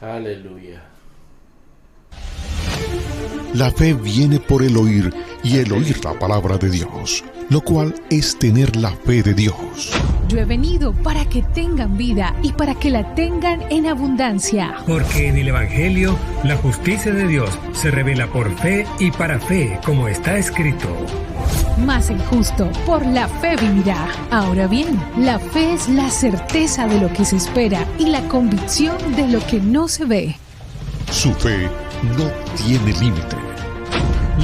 Aleluya. La fe viene por el oír, y el oír la palabra de Dios, lo cual es tener la fe de Dios. Yo he venido para que tengan vida y para que la tengan en abundancia. Porque en el Evangelio la justicia de Dios se revela por fe y para fe, como está escrito. Mas el justo por la fe vivirá. Ahora bien, la fe es la certeza de lo que se espera y la convicción de lo que no se ve. Su fe no tiene límite.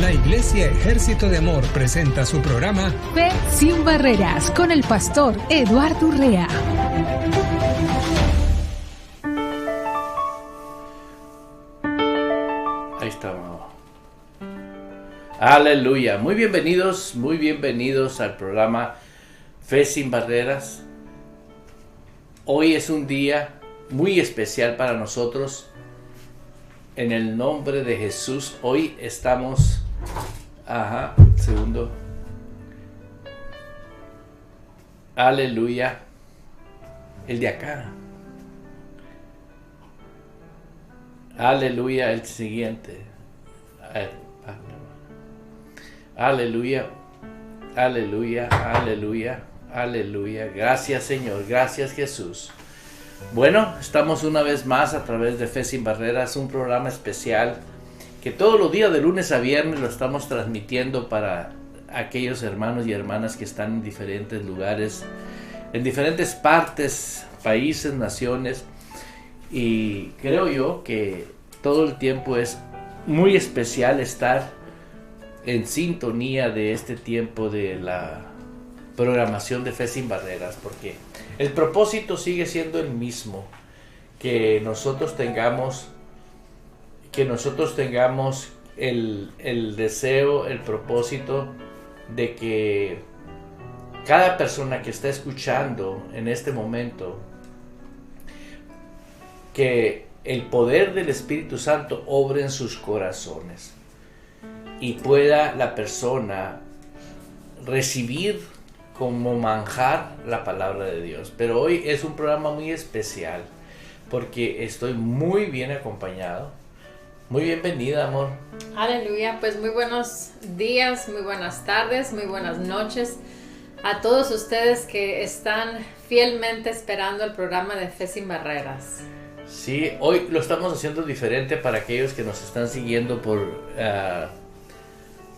La Iglesia Ejército de Amor presenta su programa Fe sin Barreras con el pastor Eduardo Urrea. Ahí estamos. Aleluya. Muy bienvenidos al programa Fe sin Barreras. Hoy es un día muy especial para nosotros. En el nombre de Jesús, hoy estamos... segundo. Aleluya. El de acá. Aleluya, el siguiente. Aleluya. Aleluya, aleluya, aleluya. Gracias, Señor. Gracias, Jesús. Bueno, estamos una vez más a través de Fe sin Barreras, un programa especial que todos los días de lunes a viernes lo estamos transmitiendo para aquellos hermanos y hermanas que están en diferentes lugares, en diferentes partes, países, naciones, y creo yo que todo el tiempo es muy especial estar en sintonía de este tiempo de la programación de Fe sin Barreras, porque el propósito sigue siendo el mismo, que nosotros tengamos el deseo, el propósito de que cada persona que está escuchando en este momento, que el poder del Espíritu Santo obre en sus corazones y pueda la persona recibir como manjar la palabra de Dios. Pero hoy es un programa muy especial porque estoy muy bien acompañado. Muy bienvenida, amor. Aleluya, pues muy buenos días, muy buenas tardes, muy buenas noches a todos ustedes que están fielmente esperando el programa de Fe sin Barreras. Sí, hoy lo estamos haciendo diferente para aquellos que nos están siguiendo por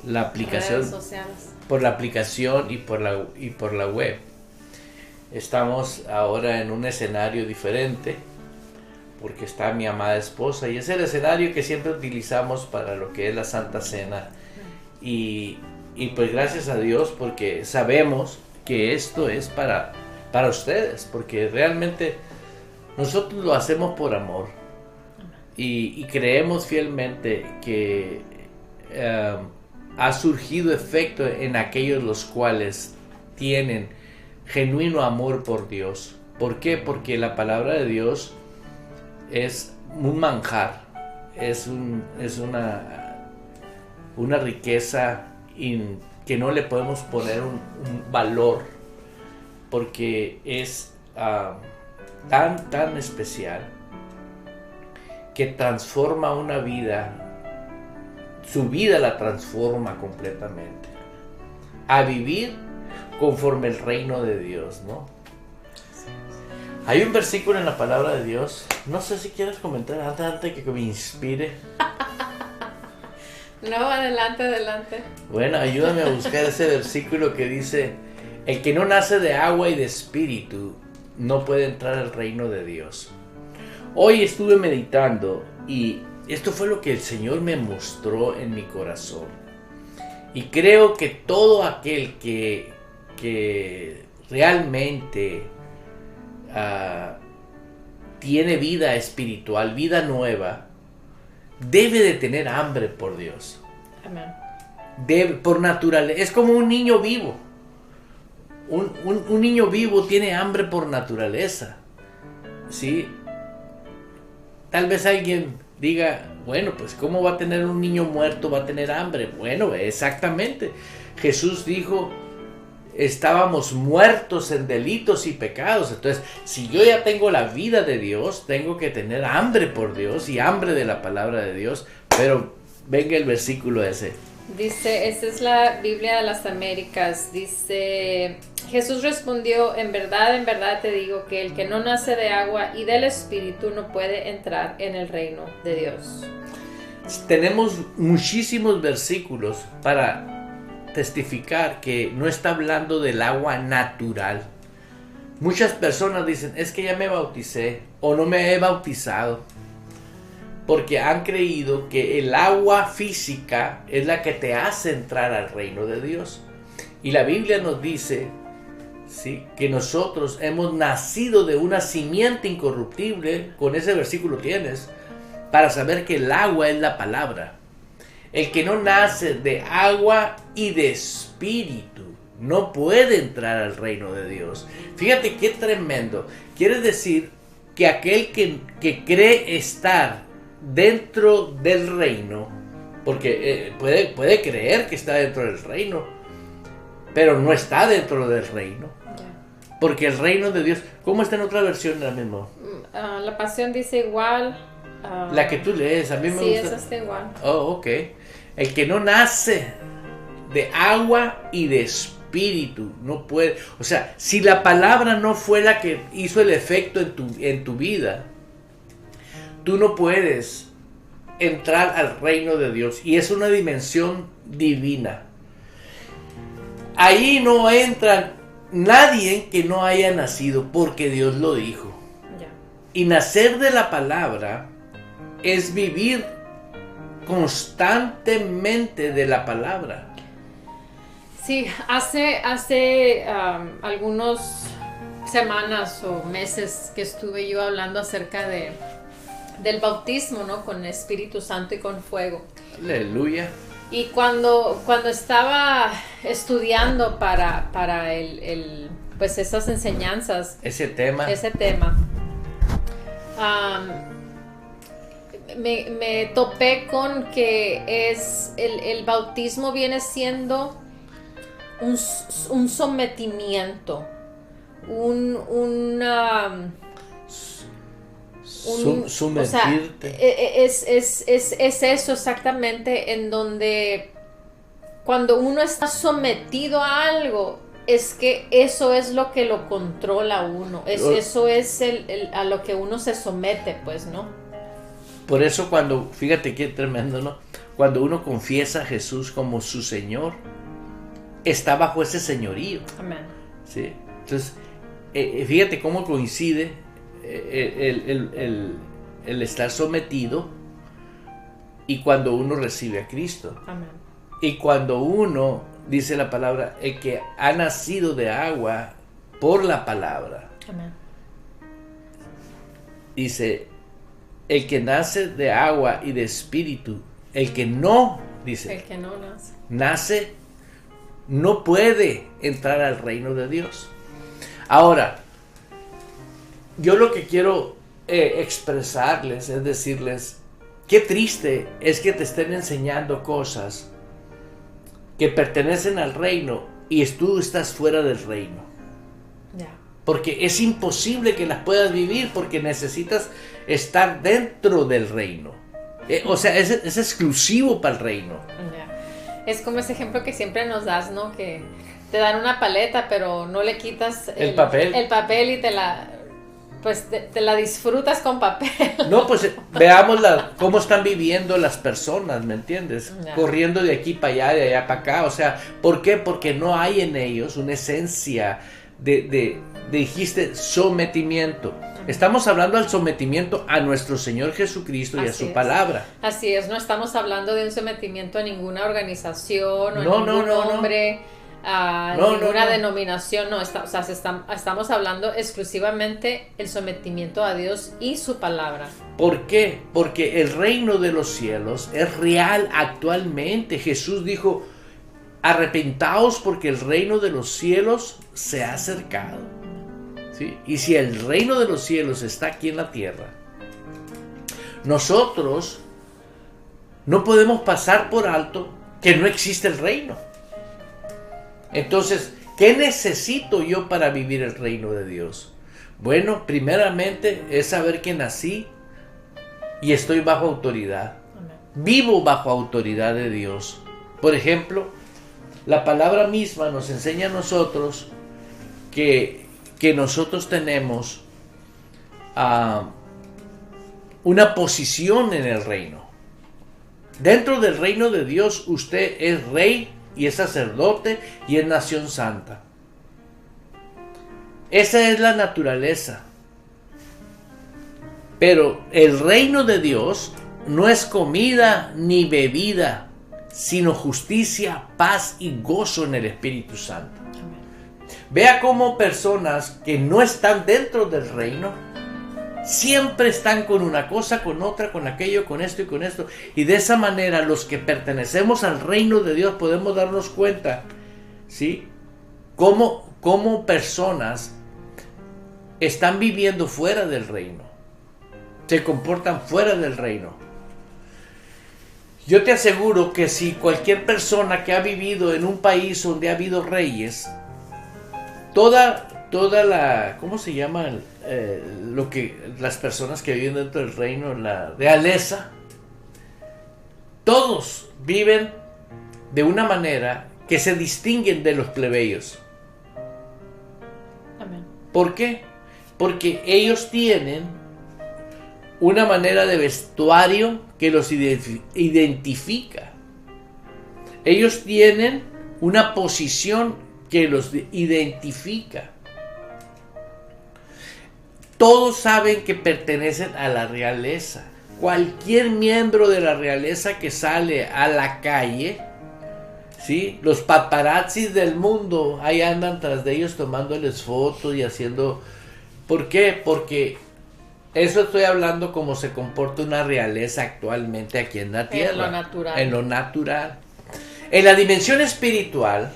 la aplicación, redes sociales. Por la aplicación y por la web. Estamos ahora en un escenario diferente porque está mi amada esposa y es el escenario que siempre utilizamos para lo que es la Santa Cena, y pues gracias a Dios, porque sabemos que esto es para ustedes, porque realmente nosotros lo hacemos por amor y creemos fielmente que ha surgido efecto en aquellos los cuales tienen genuino amor por Dios. ¿Por qué? Porque la palabra de Dios es un manjar, es una riqueza que no le podemos poner un valor, porque es tan especial que transforma una vida. Su vida la transforma completamente a vivir conforme el reino de Dios, ¿no? Hay un versículo en la palabra de Dios, no sé si quieres comentar antes que me inspire. No, adelante. Bueno, ayúdame a buscar ese versículo que dice: el que no nace de agua y de espíritu no puede entrar al reino de Dios. Hoy estuve meditando y esto fue lo que el Señor me mostró en mi corazón. Y creo que todo aquel que realmente tiene vida espiritual, vida nueva, debe de tener hambre por Dios. Amén. Por naturaleza. Es como un niño vivo. Un niño vivo tiene hambre por naturaleza. ¿Sí? Tal vez alguien diga, bueno, pues ¿cómo va a tener un niño muerto, va a tener hambre? Bueno, exactamente. Jesús dijo, estábamos muertos en delitos y pecados. Entonces, si yo ya tengo la vida de Dios, tengo que tener hambre por Dios y hambre de la palabra de Dios. Pero venga el versículo ese. Dice, esta es la Biblia de las Américas, dice, Jesús respondió, en verdad te digo que el que no nace de agua y del Espíritu no puede entrar en el reino de Dios. Tenemos muchísimos versículos para testificar que no está hablando del agua natural. Muchas personas dicen, es que ya me bauticé o no me he bautizado, porque han creído que el agua física es la que te hace entrar al reino de Dios. Y la Biblia nos dice, ¿sí?, que nosotros hemos nacido de una simiente incorruptible. Con ese versículo tienes para saber que el agua es la palabra. El que no nace de agua y de espíritu no puede entrar al reino de Dios. Fíjate qué tremendo. Quiere decir que aquel que cree estar dentro del reino, porque puede creer que está dentro del reino, pero no está dentro del reino, porque el reino de Dios, ¿cómo está en otra versión la misma? La Pasión dice igual. La que tú lees, a mí me gusta. Sí, esa está igual. Oh, ok. El que no nace de agua y de espíritu no puede. O sea, si la palabra no fue la que hizo el efecto en tu vida, tú no puedes entrar al reino de Dios. Y es una dimensión divina. Ahí no entra nadie que no haya nacido, porque Dios lo dijo. Y nacer de la palabra es vivir constantemente de la palabra. Sí, hace algunas semanas o meses que estuve yo hablando acerca del bautismo, ¿no? Con Espíritu Santo y con fuego. Aleluya. Y cuando estaba estudiando para pues esas enseñanzas, ese tema, me topé con que el bautismo viene siendo un sometimiento, sumergirte. O sea, es eso exactamente, en donde cuando uno está sometido a algo, es que eso es lo que lo controla a uno, eso es a lo que uno se somete, pues, ¿no? Por eso fíjate qué tremendo, ¿no? Cuando uno confiesa a Jesús como su Señor, está bajo ese señorío. Amén. ¿Sí? Entonces, fíjate cómo coincide el estar sometido y cuando uno recibe a Cristo. Amén. Y cuando uno, dice la palabra, el que ha nacido de agua por la palabra. Amén. Dice, el que nace de agua y de espíritu, el que no, dice, el que no nace, no puede entrar al reino de Dios. Ahora, yo lo que quiero expresarles es decirles, qué triste es que te estén enseñando cosas que pertenecen al reino y tú estás fuera del reino. Porque es imposible que las puedas vivir, porque necesitas estar dentro del reino. O sea, es exclusivo para el reino. Es como ese ejemplo que siempre nos das, ¿no? Que te dan una paleta, pero no le quitas el papel y te la disfrutas con papel. No, pues veamos cómo están viviendo las personas, ¿me entiendes? Corriendo de aquí para allá, de allá para acá. O sea, ¿por qué? Porque no hay en ellos una esencia dijiste sometimiento. Estamos hablando del sometimiento a nuestro Señor Jesucristo y a su palabra. Así es, no estamos hablando de un sometimiento a ninguna organización o a ningún hombre, a ninguna denominación. No, estamos hablando exclusivamente el sometimiento a Dios y su palabra. ¿Por qué? Porque el reino de los cielos es real actualmente. Jesús dijo, arrepentaos porque el reino de los cielos se ha acercado. ¿Sí? Y si el reino de los cielos está aquí en la tierra, nosotros no podemos pasar por alto que no existe el reino. Entonces, ¿Qué necesito yo para vivir el reino de Dios? Bueno, primeramente es saber que nací y estoy bajo autoridad. Vivo bajo autoridad de Dios. Por ejemplo, la palabra misma nos enseña a nosotros que nosotros tenemos una posición en el reino. Dentro del reino de Dios, usted es rey y es sacerdote y es nación santa. Esa es la naturaleza. Pero el reino de Dios no es comida ni bebida, sino justicia, paz y gozo en el Espíritu Santo. Vea cómo personas que no están dentro del reino siempre están con una cosa, con otra, con aquello, con esto y con esto. Y de esa manera los que pertenecemos al reino de Dios podemos darnos cuenta, ¿sí? Cómo personas están viviendo fuera del reino. Se comportan fuera del reino. Yo te aseguro que si cualquier persona que ha vivido en un país donde ha habido reyes, toda la, ¿cómo se llama? Las personas que viven dentro del reino, la realeza, todos viven de una manera que se distinguen de los plebeyos. Amén. ¿Por qué? Porque ellos tienen una manera de vestuario que los identifica. Ellos tienen una posición que los identifica. Todos saben que pertenecen a la realeza. Cualquier miembro de la realeza que sale a la calle, ¿sí? Los paparazzis del mundo ahí andan tras de ellos tomándoles fotos y haciendo... ¿Por qué? Porque eso estoy hablando como se comporta una realeza actualmente aquí en la tierra. En lo natural. En lo natural. En la dimensión espiritual,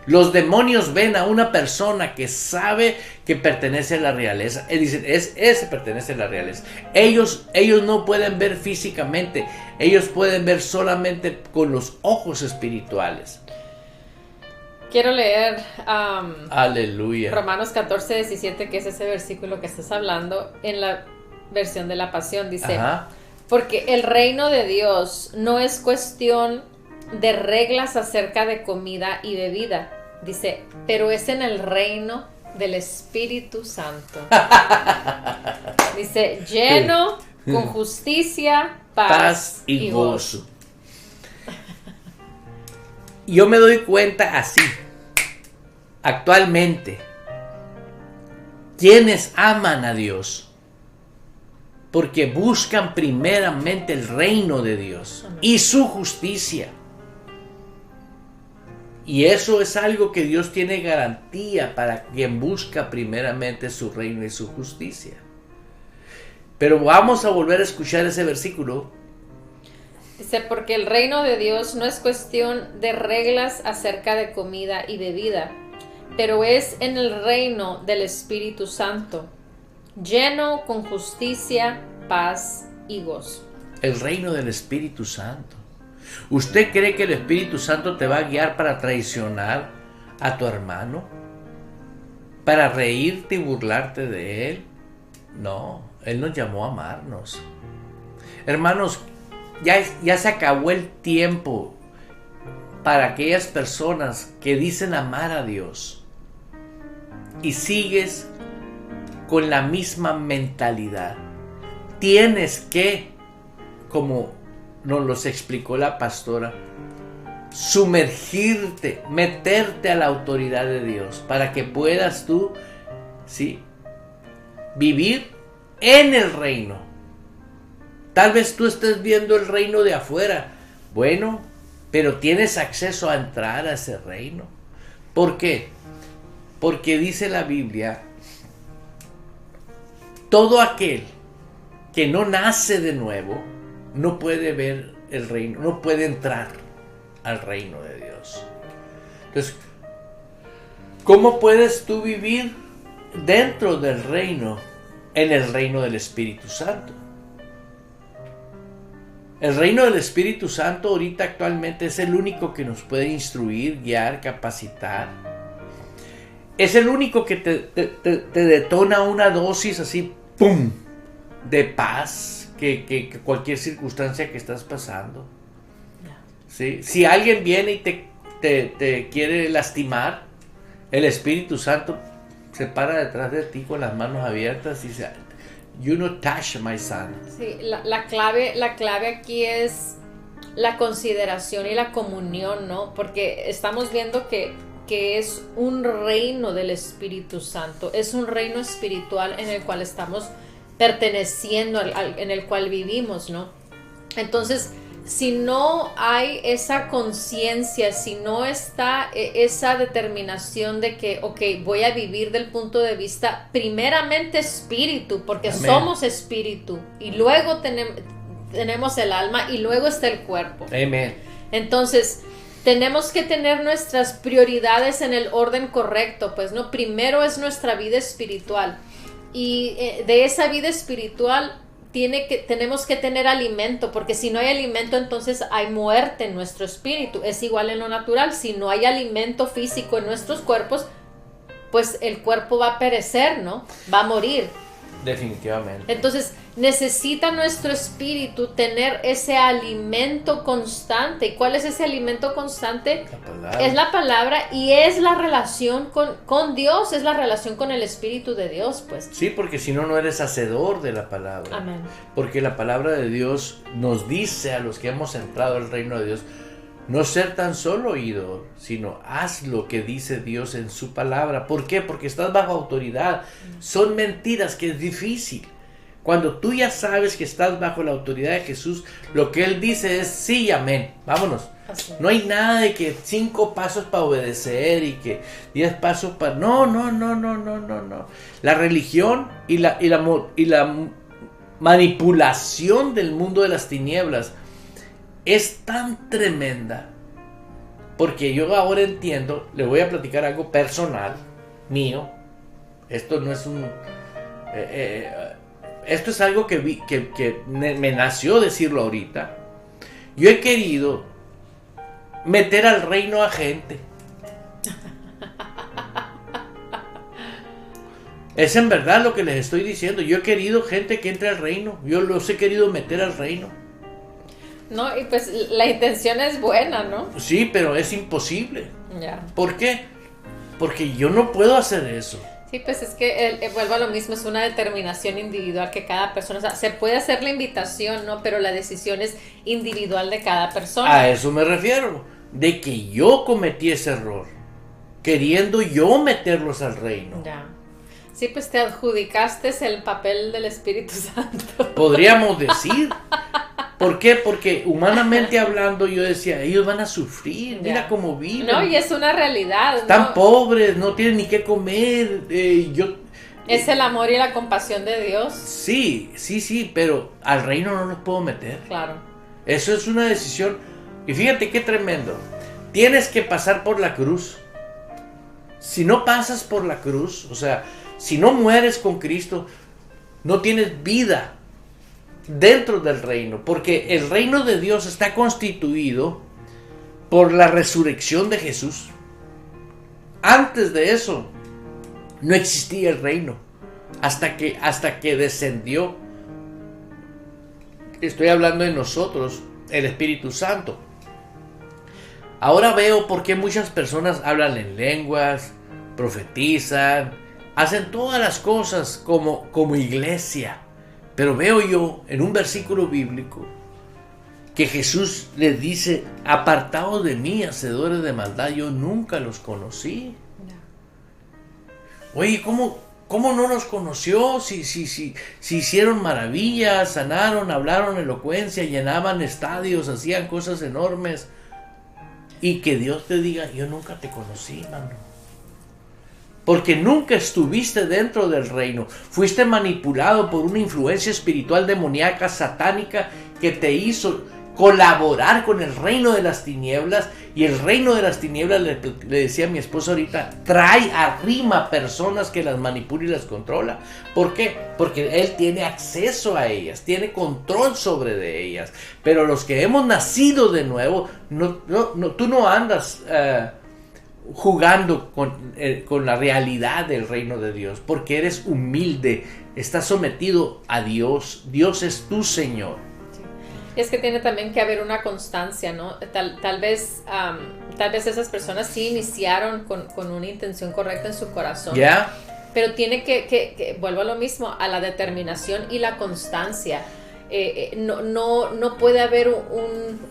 los demonios ven a una persona que sabe que pertenece a la realeza y dicen, ese pertenece a la realeza. Ellos no pueden ver físicamente, ellos pueden ver solamente con los ojos espirituales. Quiero leer Aleluya. Romanos 14:17, que es ese versículo que estás hablando, en la versión de la Pasión. Dice, Ajá. porque el reino de Dios no es cuestión de reglas acerca de comida y bebida. Dice, pero es en el reino del Espíritu Santo. Dice, lleno con justicia, paz y gozo. Yo me doy cuenta así, actualmente, quienes aman a Dios, porque buscan primeramente el reino de Dios y su justicia. Y eso es algo que Dios tiene garantía para quien busca primeramente su reino y su justicia. Pero vamos a volver a escuchar ese versículo. Dice, porque el reino de Dios no es cuestión de reglas acerca de comida y bebida, pero es en el reino del Espíritu Santo, lleno con justicia, paz y gozo. El reino del Espíritu Santo. ¿Usted cree que el Espíritu Santo te va a guiar para traicionar a tu hermano? ¿Para reírte y burlarte de él? No, Él nos llamó a amarnos. Hermanos, ya se acabó el tiempo para aquellas personas que dicen amar a Dios y sigues con la misma mentalidad. Tienes que, como nos los explicó la pastora, sumergirte, meterte a la autoridad de Dios para que puedas tú, ¿sí?, vivir en el reino. Tal vez tú estés viendo el reino de afuera. Bueno, pero tienes acceso a entrar a ese reino. ¿Por qué? Porque dice la Biblia, todo aquel que no nace de nuevo no puede ver el reino, no puede entrar al reino de Dios. Entonces, ¿cómo puedes tú vivir dentro del reino, en el reino del Espíritu Santo? El reino del Espíritu Santo ahorita actualmente es el único que nos puede instruir, guiar, capacitar. Es el único que te detona una dosis así, ¡pum!, de paz que cualquier circunstancia que estás pasando. ¿Sí? Si alguien viene y te quiere lastimar, el Espíritu Santo se para detrás de ti con las manos abiertas y dice, "You not touch my son". Sí, la clave aquí es la consideración y la comunión, ¿no? Porque estamos viendo que es un reino del Espíritu Santo, es un reino espiritual en el cual estamos perteneciendo, en el cual vivimos, ¿no? Entonces, si no hay esa conciencia, si no está esa determinación de que, ok, voy a vivir del punto de vista primeramente espíritu, porque Amén. somos espíritu, y luego tenemos el alma y luego está el cuerpo. Amén. Entonces, tenemos que tener nuestras prioridades en el orden correcto, pues, ¿no? Primero es nuestra vida espiritual, y de esa vida espiritual tenemos que tener alimento, porque si no hay alimento, entonces hay muerte en nuestro espíritu. Es igual en lo natural. Si no hay alimento físico en nuestros cuerpos, pues el cuerpo va a perecer, ¿no? Va a morir. Definitivamente. Entonces, necesita nuestro espíritu tener ese alimento constante. ¿Y cuál es ese alimento constante? La palabra. Es la palabra, y es la relación con Dios, es la relación con el Espíritu de Dios, pues. Sí, porque si no, no eres hacedor de la palabra. Amén. Porque la palabra de Dios nos dice a los que hemos entrado al reino de Dios, no ser tan solo oidor, sino haz lo que dice Dios en su palabra. ¿Por qué? Porque estás bajo autoridad. Son mentiras que es difícil. Cuando tú ya sabes que estás bajo la autoridad de Jesús, lo que Él dice es sí y amén. Vámonos. Así. No hay nada de que 5 pasos para obedecer y que 10 pasos para... No. La religión y la manipulación del mundo de las tinieblas es tan tremenda, porque yo ahora entiendo. Le voy a platicar algo personal mío. Esto no es un... esto es algo que me nació decirlo ahorita. Yo he querido meter al reino a gente. Es en verdad lo que les estoy diciendo. Yo he querido gente que entre al reino. Yo los he querido meter al reino. No, y pues la intención es buena, ¿no? Sí, pero es imposible. Ya. ¿Por qué? Porque yo no puedo hacer eso. Sí, pues es que vuelvo a lo mismo, es una determinación individual que cada persona, o sea, se puede hacer la invitación, ¿no? Pero la decisión es individual de cada persona. A eso me refiero, de que yo cometí ese error, queriendo yo meterlos al reino. Ya. Sí, pues te adjudicaste el papel del Espíritu Santo. Podríamos decir. ¿Por qué? Porque humanamente hablando yo decía, ellos van a sufrir, mira Ya. cómo viven. No, y es una realidad, Están ¿no? pobres, no tienen ni qué comer. Es el amor y la compasión de Dios. Sí, pero al reino no los puedo meter. Claro. Eso es una decisión. Y fíjate qué tremendo. Tienes que pasar por la cruz. Si no pasas por la cruz, o sea, si no mueres con Cristo, no tienes vida dentro del reino, porque el reino de Dios está constituido por la resurrección de Jesús. Antes de eso no existía el reino, hasta que descendió. Estoy hablando de nosotros, el Espíritu Santo. Ahora veo por qué muchas personas hablan en lenguas, profetizan, hacen todas las cosas como iglesia. Pero veo yo en un versículo bíblico que Jesús les dice, apartados de mí, hacedores de maldad, yo nunca los conocí. Oye, ¿cómo no los conoció? Si hicieron maravillas, sanaron, hablaron elocuencia, llenaban estadios, hacían cosas enormes. Y que Dios te diga, yo nunca te conocí, mano. Porque nunca estuviste dentro del reino. Fuiste manipulado por una influencia espiritual demoníaca, satánica, que te hizo colaborar con el reino de las tinieblas, y el reino de las tinieblas, le decía a mi esposa ahorita, trae arrima personas que las manipula y las controla. ¿Por qué? Porque él tiene acceso a ellas, tiene control sobre de ellas. Pero los que hemos nacido de nuevo, tú no andas jugando con la realidad del reino de Dios, porque eres humilde, estás sometido a Dios. Dios es tu Señor. Es que tiene también que haber una constancia, ¿no? Tal vez esas personas sí iniciaron con una intención correcta en su corazón. ¿Ya? Pero tiene que vuelvo a lo mismo, a la determinación y la constancia. No puede haber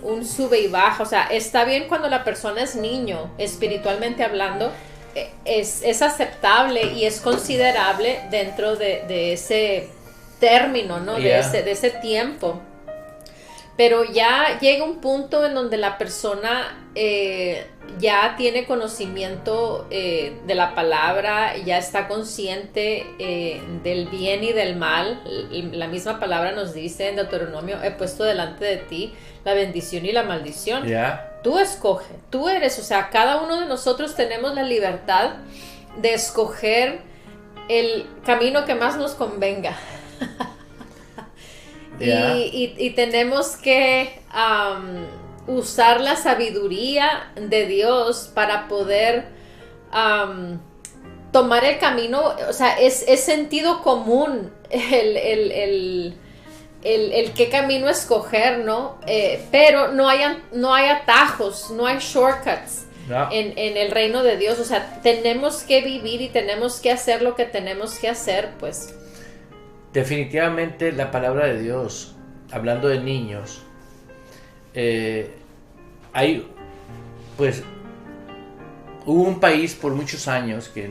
un sube y baja. O sea, está bien cuando la persona es niño, espiritualmente hablando, es aceptable y es considerable dentro de ese término, ¿no? Yeah. De ese tiempo. Pero ya llega un punto en donde la persona ya tiene conocimiento de la palabra, ya está consciente del bien y del mal. La misma palabra nos dice en Deuteronomio: he puesto delante de ti la bendición y la maldición. Yeah. Tú escoge, tú eres, o sea, cada uno de nosotros tenemos la libertad de escoger el camino que más nos convenga. Yeah. Y tenemos que usar la sabiduría de Dios para poder tomar el camino. O sea, es sentido común el qué camino escoger, ¿no? Pero no hay atajos, no hay shortcuts. No. En el reino de Dios. O sea, tenemos que vivir y tenemos que hacer lo que tenemos que hacer, pues. Definitivamente la palabra de Dios, hablando de niños, hubo un país por muchos años que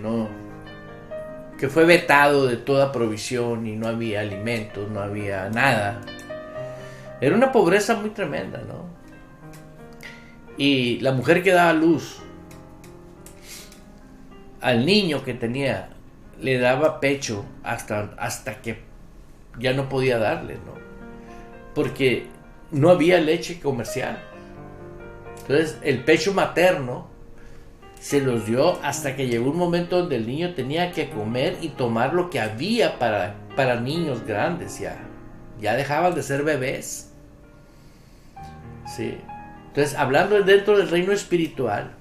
fue vetado de toda provisión y no había alimentos, no había nada. Era una pobreza muy tremenda, ¿no? Y la mujer que daba luz al niño que tenía, le daba pecho hasta que ya no podía darle, ¿no? Porque no había leche comercial. Entonces el pecho materno se los dio hasta que llegó un momento donde el niño tenía que comer y tomar lo que había para niños grandes. Ya dejaban de ser bebés. Sí. Entonces, hablando dentro del reino espiritual,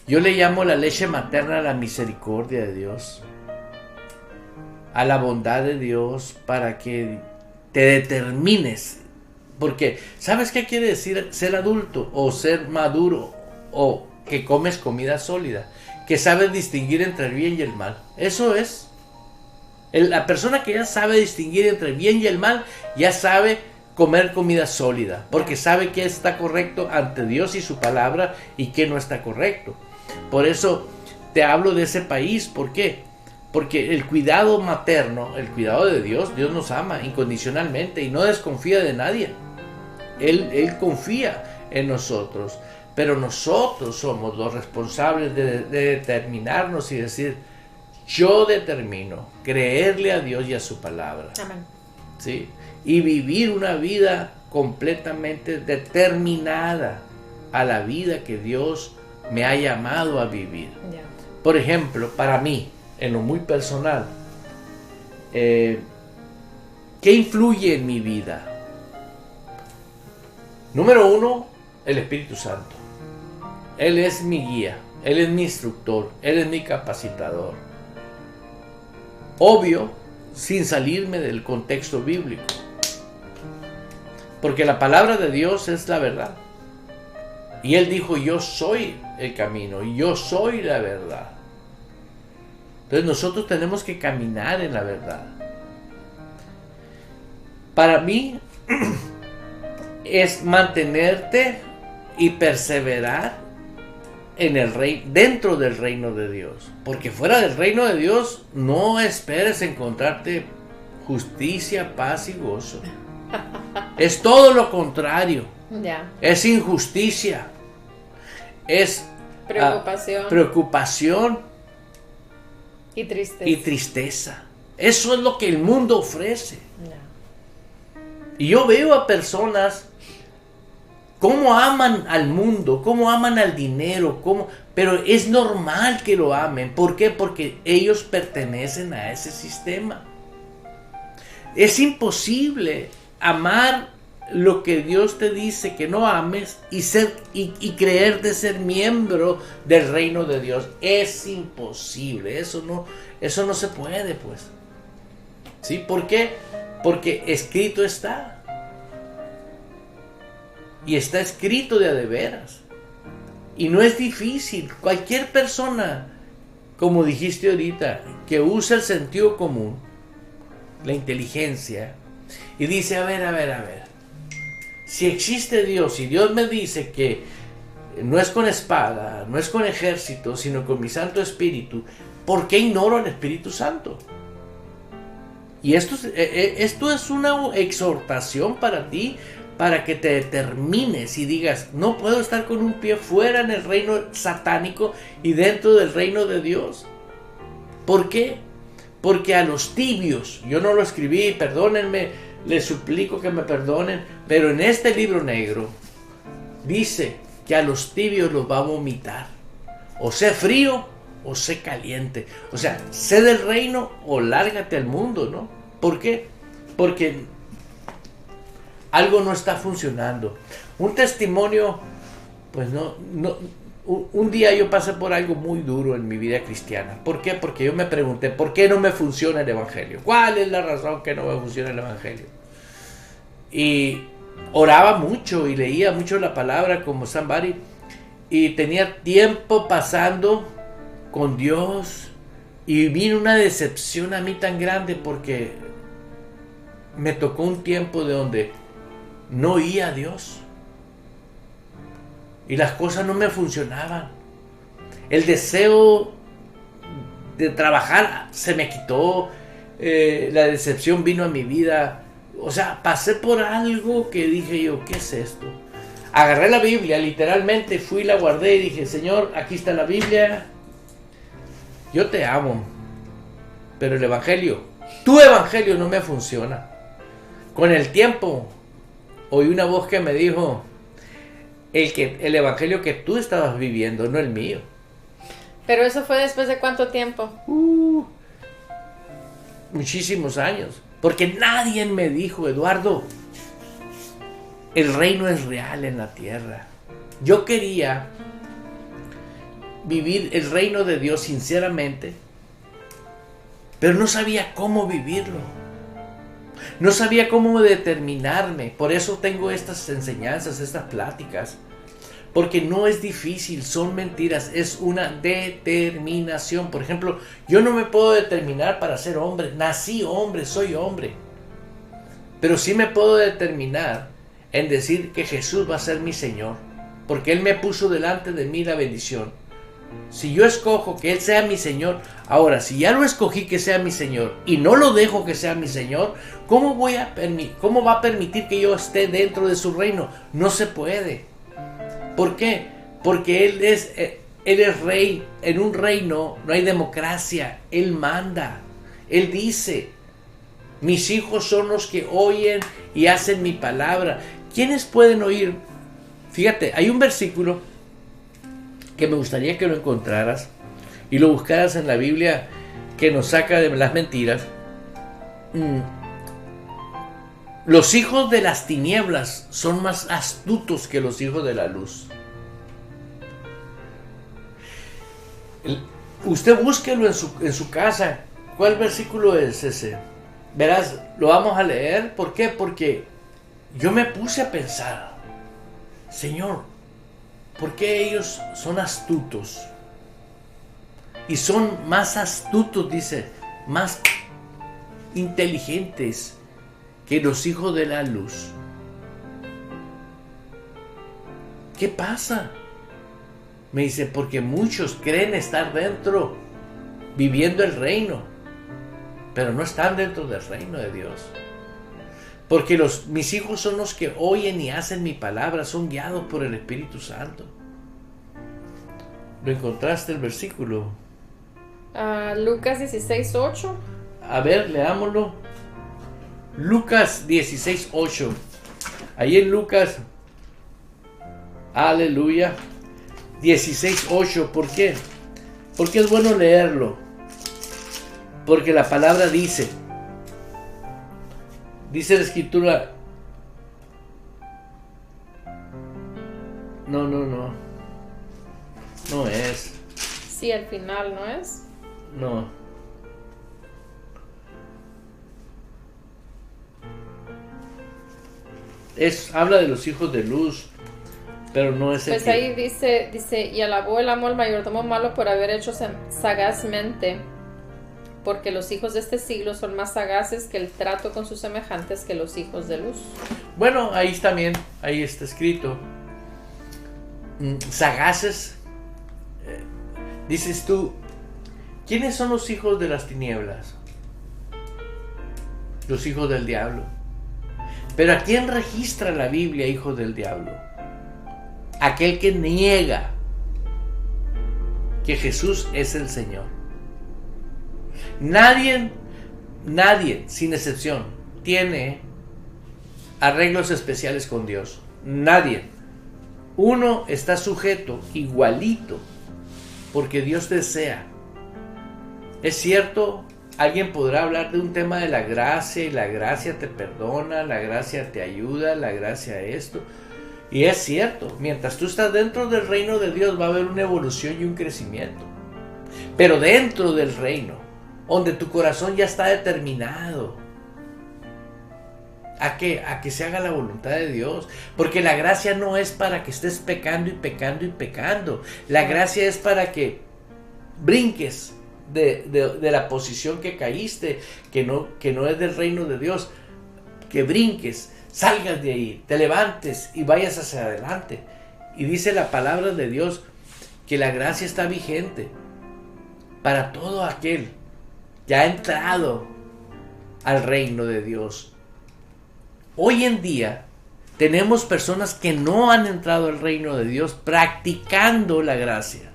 yo le llamo la leche materna a la misericordia de Dios, a la bondad de Dios, para que te determines. Porque, ¿sabes qué quiere decir ser adulto o ser maduro o que comes comida sólida? Que sabes distinguir entre el bien y el mal. Eso es. La persona que ya sabe distinguir entre el bien y el mal, ya sabe comer comida sólida, porque sabe qué está correcto ante Dios y su palabra y qué no está correcto. Por eso te hablo de ese país. ¿Por qué? Porque el cuidado materno, el cuidado de Dios, Dios nos ama incondicionalmente y no desconfía de nadie. Él confía en nosotros, pero nosotros somos los responsables de determinarnos y decir: yo determino creerle a Dios y a su palabra. Amén. ¿Sí? Y vivir una vida completamente determinada a la vida que Dios me ha llamado a vivir. Yeah. Por ejemplo, para mí, en lo muy personal, ¿qué influye en mi vida? Número uno, el Espíritu Santo. Él es mi guía, Él es mi instructor, Él es mi capacitador. Obvio, sin salirme del contexto bíblico, porque la palabra de Dios es la verdad. Y Él dijo: yo soy el camino y yo soy la verdad. Entonces nosotros tenemos que caminar en la verdad. Para mí es mantenerte y perseverar en dentro del reino de Dios. Porque fuera del reino de Dios no esperes encontrarte justicia, paz y gozo. Es todo lo contrario. Yeah. Es injusticia. Es preocupación y tristeza. Eso es lo que el mundo ofrece. Yeah. Y yo veo a personas cómo aman al mundo, cómo aman al dinero, pero es normal que lo amen. ¿Por qué? Porque ellos pertenecen a ese sistema. Es imposible amar lo que Dios te dice que no ames y creer de ser miembro del reino de Dios. Es imposible, eso no se puede, pues. ¿Sí? ¿Por qué? Porque escrito está. Y está escrito de a de veras. Y no es difícil. Cualquier persona, como dijiste ahorita, que usa el sentido común, la inteligencia, y dice, a ver. Si existe Dios, y Dios me dice que no es con espada, no es con ejército, sino con mi Santo Espíritu, ¿por qué ignoro al Espíritu Santo? Y esto es una exhortación para ti, para que te determines y digas, no puedo estar con un pie fuera en el reino satánico y dentro del reino de Dios. ¿Por qué? Porque a los tibios, yo no lo escribí, perdónenme, les suplico que me perdonen, pero en este libro negro dice que a los tibios los va a vomitar. O sé frío o sé caliente. O sea, sé del reino o lárgate al mundo, ¿no? ¿Por qué? Porque algo no está funcionando. Un testimonio, pues no. Un día yo pasé por algo muy duro en mi vida cristiana. ¿Por qué? Porque yo me pregunté, ¿por qué no me funciona el evangelio? ¿Cuál es la razón que no me funciona el evangelio? Y oraba mucho y leía mucho la palabra como somebody, y tenía tiempo pasando con Dios, y vino una decepción a mí tan grande porque me tocó un tiempo de donde no oía a Dios. Y las cosas no me funcionaban. El deseo de trabajar se me quitó. La decepción vino a mi vida. O sea, pasé por algo que dije yo, ¿qué es esto? Agarré la Biblia, literalmente fui, la guardé y dije, Señor, aquí está la Biblia. Yo te amo. Pero el evangelio, tu evangelio no me funciona. Con el tiempo, oí una voz que me dijo, el evangelio que tú estabas viviendo, no el mío. Pero eso fue después de ¿cuánto tiempo? Muchísimos años. Porque nadie me dijo, Eduardo, el reino es real en la tierra. Yo quería vivir el reino de Dios sinceramente, pero no sabía cómo vivirlo. No sabía cómo determinarme. Por eso tengo estas enseñanzas, estas pláticas. Porque no es difícil, son mentiras, es una determinación. Por ejemplo, yo no me puedo determinar para ser hombre. Nací hombre, soy hombre. Pero sí me puedo determinar en decir que Jesús va a ser mi Señor. Porque Él me puso delante de mí la bendición. Si yo escojo que Él sea mi Señor, ahora, si ya lo escogí que sea mi Señor y no lo dejo que sea mi Señor, ¿cómo va a permitir que yo esté dentro de su reino? No se puede. ¿Por qué? Porque Él es rey. En un reino no hay democracia. Él manda. Él dice, mis hijos son los que oyen y hacen mi palabra. ¿Quiénes pueden oír? Fíjate, hay un versículo que me gustaría que lo encontraras y lo buscaras en la Biblia, que nos saca de las mentiras. Los hijos de las tinieblas son más astutos que los hijos de la luz. Usted búsquelo en su casa. ¿Cuál versículo es ese? Verás, lo vamos a leer. ¿Por qué? Porque yo me puse a pensar, Señor, ¿por qué ellos son astutos? Y son más astutos, dice, más inteligentes que los hijos de la luz. ¿Qué pasa? Me dice, porque muchos creen estar dentro, viviendo el reino, pero no están dentro del reino de Dios. Porque mis hijos son los que oyen y hacen mi palabra, son guiados por el Espíritu Santo. ¿Lo encontraste el versículo? Lucas 16:8. A ver, leámoslo. Lucas 16:8. Ahí en Lucas Aleluya. 16:8. ¿Por qué? Porque es bueno leerlo. Porque la palabra dice la escritura. No es. Sí, al final, ¿no es? No. Habla de los hijos de luz, pero no es el pues ahí dice, y alabó el amo al mayordomo malo por haber hecho sagazmente, porque los hijos de este siglo son más sagaces que el trato con sus semejantes que los hijos de luz. Bueno, ahí está escrito. Sagaces. Dices tú, ¿quiénes son los hijos de las tinieblas? Los hijos del diablo. Pero ¿a quién registra la Biblia hijo del diablo? Aquel que niega que Jesús es el Señor. Nadie, sin excepción, tiene arreglos especiales con Dios. Nadie. Uno está sujeto igualito porque Dios desea. Es cierto, alguien podrá hablar de un tema de la gracia y la gracia te perdona, la gracia te ayuda, la gracia esto. Y es cierto, mientras tú estás dentro del reino de Dios va a haber una evolución y un crecimiento. Pero dentro del reino, donde tu corazón ya está determinado a que se haga la voluntad de Dios. Porque la gracia no es para que estés pecando y pecando y pecando. La gracia es para que brinques de la posición que caíste, que no es del reino de Dios. Que brinques, salgas de ahí, te levantes y vayas hacia adelante. Y dice la palabra de Dios que la gracia está vigente para todo aquel que ha entrado al reino de Dios. Hoy en día tenemos personas que no han entrado al reino de Dios practicando la gracia.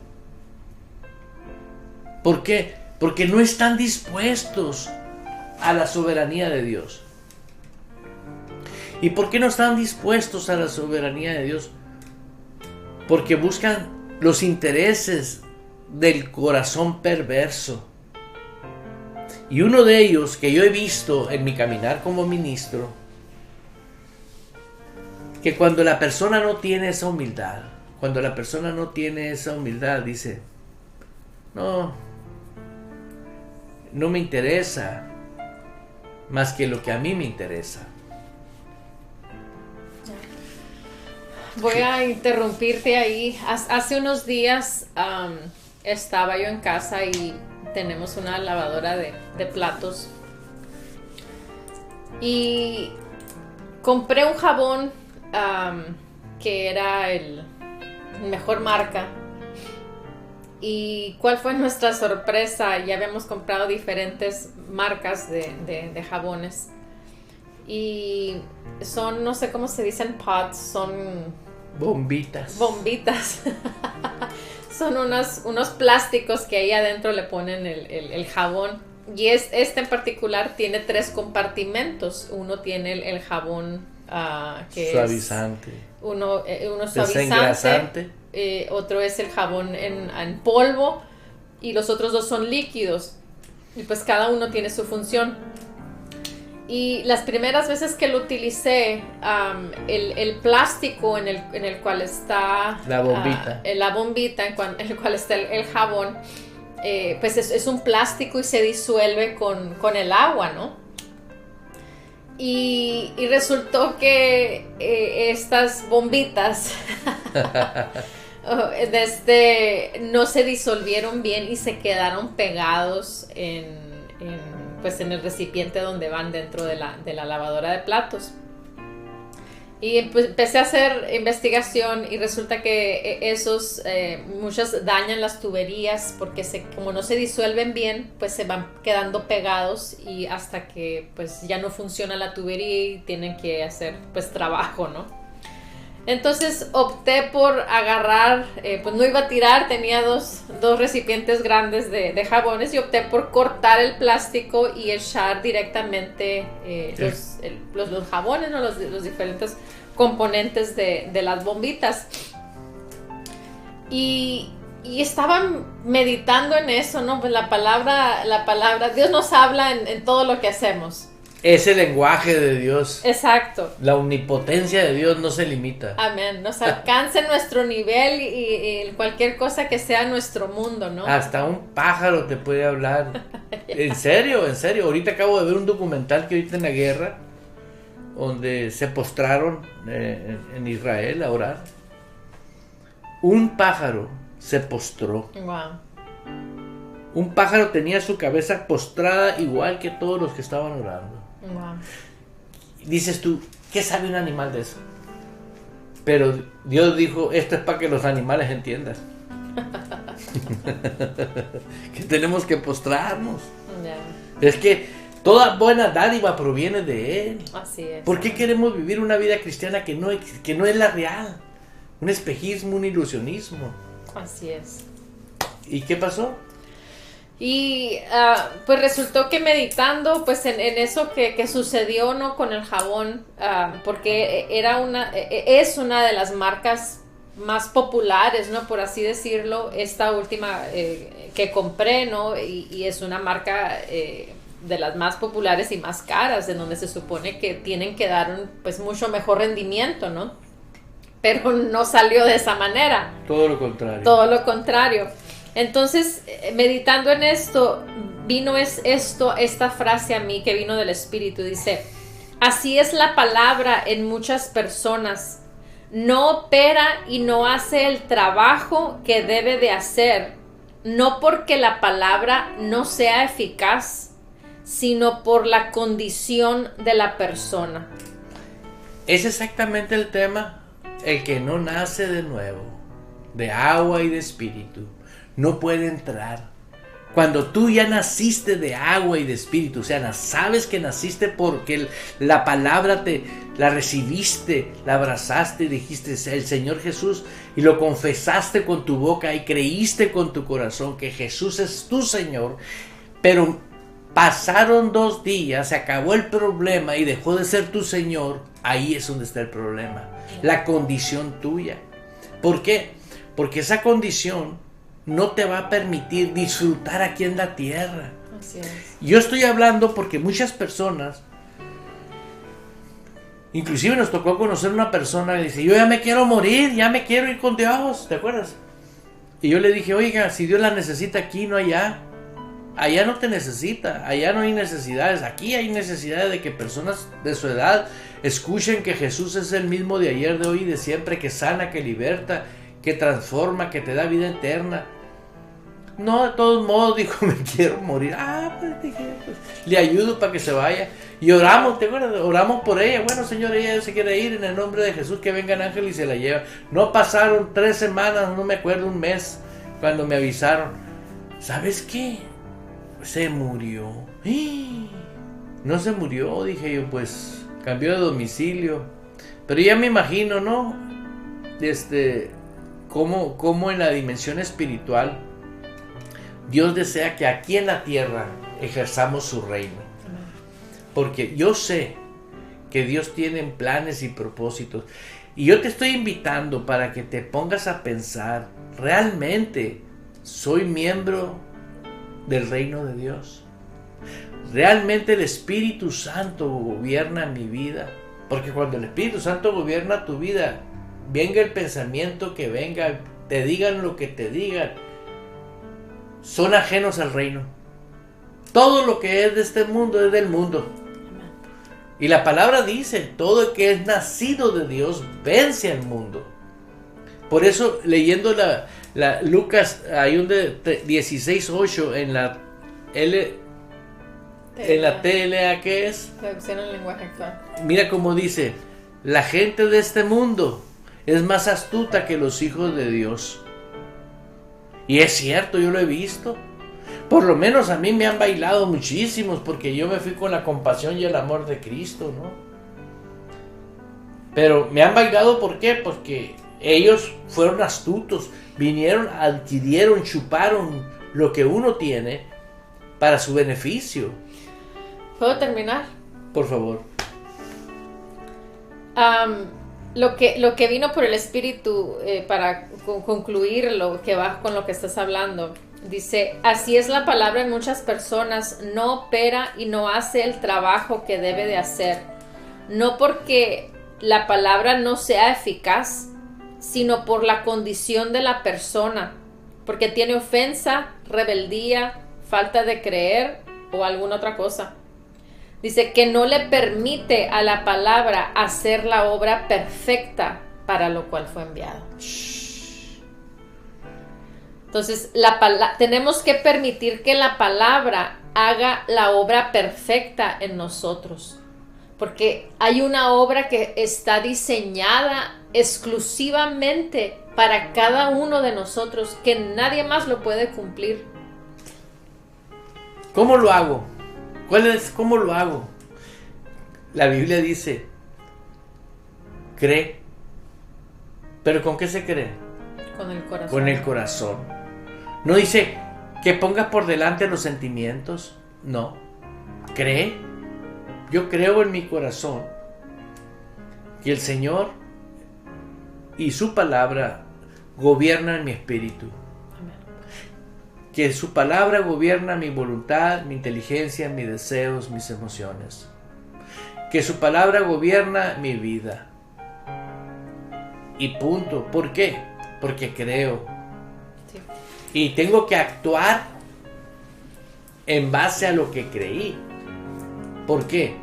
¿Por qué? Porque no están dispuestos a la soberanía de Dios. ¿Y por qué no están dispuestos a la soberanía de Dios? Porque buscan los intereses del corazón perverso. Y uno de ellos que yo he visto en mi caminar como ministro, que cuando la persona no tiene esa humildad, dice, no me interesa más que lo que a mí me interesa. Voy a interrumpirte ahí. Hace unos días estaba yo en casa y tenemos una lavadora de platos. Y compré un jabón que era el mejor marca. ¿Y cuál fue nuestra sorpresa? Ya habíamos comprado diferentes marcas de jabones. Y son, no sé cómo se dicen, pods, son... Bombitas. Son unos plásticos que ahí adentro le ponen el jabón. Y este en particular tiene 3 compartimentos. Uno tiene el jabón que suavizante. Uno suavizante. Otro es el jabón en polvo. Y los otros 2 son líquidos. Y pues cada uno tiene su función. Y las primeras veces que lo utilicé, el plástico en el cual está la bombita, en el cual está el jabón, pues es un plástico y se disuelve con el agua, ¿no? Y resultó que estas bombitas no se disolvieron bien y se quedaron pegados en el recipiente donde van dentro de la lavadora de platos. Y pues empecé a hacer investigación y resulta que muchos dañan las tuberías porque como no se disuelven bien, pues se van quedando pegados y hasta que pues ya no funciona la tubería y tienen que hacer pues trabajo, ¿no? Entonces opté por agarrar, pues no iba a tirar, tenía dos recipientes grandes de jabones y opté por cortar el plástico y echar directamente los jabones, ¿no? los diferentes componentes de las bombitas. Y estaba meditando en eso, ¿no? Pues la palabra, Dios nos habla en todo lo que hacemos. Es el lenguaje de Dios. Exacto. La omnipotencia de Dios no se limita. Amén. Nos alcanza nuestro nivel y cualquier cosa que sea nuestro mundo, ¿no? Hasta un pájaro te puede hablar. En serio. Ahorita acabo de ver un documental que ahorita en la guerra, donde se postraron en Israel a orar. Un pájaro se postró. Wow. Un pájaro tenía su cabeza postrada igual que todos los que estaban orando. Wow. Dices tú, ¿qué sabe un animal de eso? Pero Dios dijo, esto es para que los animales entiendan. Que tenemos que postrarnos. Yeah. Es que toda buena dádiva proviene de Él. Así es. ¿Por qué queremos vivir una vida cristiana que no es la real? Un espejismo, un ilusionismo. Así es. ¿Y qué pasó? Y pues resultó que meditando pues en eso que sucedió, ¿no? Con el jabón, porque es una de las marcas más populares, ¿no? Por así decirlo, esta última que compré, ¿no? Y es una marca de las más populares y más caras, en donde se supone que tienen que dar pues mucho mejor rendimiento, ¿no? Pero no salió de esa manera. Todo lo contrario. Todo lo contrario. Entonces, meditando en esto, vino esta frase a mí que vino del Espíritu. Dice, así es la palabra en muchas personas. No opera y no hace el trabajo que debe de hacer, no porque la palabra no sea eficaz, sino por la condición de la persona. Es exactamente el tema. El que no nace de nuevo, de agua y de espíritu, no puede entrar. Cuando tú ya naciste de agua y de espíritu, o sea, sabes que naciste porque la palabra la recibiste, la abrazaste y dijiste, el Señor Jesús, y lo confesaste con tu boca y creíste con tu corazón que Jesús es tu Señor, pero pasaron 2 días, se acabó el problema y dejó de ser tu Señor. Ahí es donde está el problema, la condición tuya. ¿Por qué? Porque esa condición no te va a permitir disfrutar aquí en la tierra. Así es. Yo estoy hablando porque muchas personas, inclusive nos tocó conocer una persona que dice, yo ya me quiero morir, ya me quiero ir con Dios, ¿te acuerdas? Y yo le dije, oiga, si Dios la necesita aquí, no allá. Allá no te necesita, allá no hay necesidades, aquí hay necesidades de que personas de su edad escuchen que Jesús es el mismo de ayer, de hoy y de siempre, que sana, que liberta, que transforma, que te da vida eterna. No, de todos modos, dijo, me quiero morir. Pues dije, pues, le ayudo para que se vaya. Y oramos, ¿te acuerdas? Oramos por ella. Bueno, Señor, ella se quiere ir, en el nombre de Jesús, que venga el ángel y se la lleva. No pasaron 3 semanas, no me acuerdo, un mes, cuando me avisaron. ¿Sabes qué? Se murió. No se murió, dije yo, pues cambió de domicilio. Pero ya me imagino, ¿no? Cómo en la dimensión espiritual Dios desea que aquí en la tierra ejerzamos su reino. Porque yo sé que Dios tiene planes y propósitos. Y yo te estoy invitando para que te pongas a pensar, ¿realmente soy miembro del reino de Dios? ¿Realmente el Espíritu Santo gobierna mi vida? Porque cuando el Espíritu Santo gobierna tu vida, venga el pensamiento que venga, te digan lo que te digan, son ajenos al reino. Todo lo que es de este mundo es del mundo. Y la palabra dice, todo el que es nacido de Dios vence al mundo. Por eso, leyendo la Lucas, hay un de 16:8 en la TLA, ¿qué es? Traducción en lenguaje actual. Mira cómo dice, la gente de este mundo es más astuta que los hijos de Dios. Y es cierto, yo lo he visto. Por lo menos a mí me han bailado muchísimos, porque yo me fui con la compasión y el amor de Cristo, ¿no? Pero me han bailado, ¿por qué? Porque ellos fueron astutos, vinieron, adquirieron, chuparon lo que uno tiene para su beneficio. ¿Puedo terminar? Por favor. Lo que vino por el Espíritu para concluir lo que va con lo que estás hablando, dice, así es la palabra en muchas personas, no opera y no hace el trabajo que debe de hacer, no porque la palabra no sea eficaz, sino por la condición de la persona, porque tiene ofensa, rebeldía, falta de creer o alguna otra cosa. Dice que no le permite a la palabra hacer la obra perfecta para lo cual fue enviado. Entonces, tenemos que permitir que la palabra haga la obra perfecta en nosotros. Porque hay una obra que está diseñada exclusivamente para cada uno de nosotros, que nadie más lo puede cumplir. ¿Cómo lo hago? ¿Cómo lo hago? La Biblia dice, cree. ¿Pero con qué se cree? Con el corazón. Con el corazón. No dice que pongas por delante los sentimientos. No. Cree. Yo creo en mi corazón que el Señor y su palabra gobiernan mi espíritu. Que su palabra gobierna mi voluntad, mi inteligencia, mis deseos, mis emociones. Que su palabra gobierna mi vida. Y punto. ¿Por qué? Porque creo. Sí. Y tengo que actuar en base a lo que creí. ¿Por qué?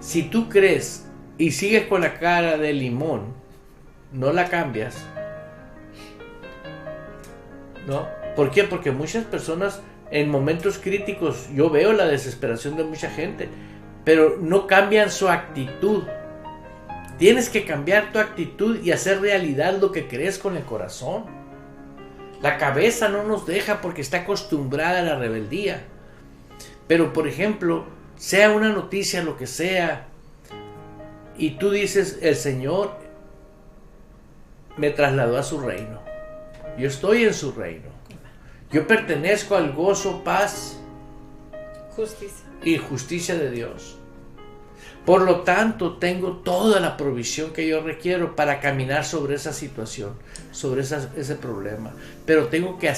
Si tú crees y sigues con la cara de limón, no la cambias. ¿No? ¿Por qué? Porque muchas personas en momentos críticos, yo veo la desesperación de mucha gente, pero no cambian su actitud. Tienes que cambiar tu actitud y hacer realidad lo que crees con el corazón. La cabeza no nos deja porque está acostumbrada a la rebeldía. Pero, por ejemplo, sea una noticia, lo que sea, y tú dices, el Señor me trasladó a su reino. Yo estoy en su reino. Yo pertenezco al gozo, paz, justicia y justicia de Dios. Por lo tanto, tengo toda la provisión que yo requiero para caminar sobre esa situación, sobre ese problema. Pero tengo que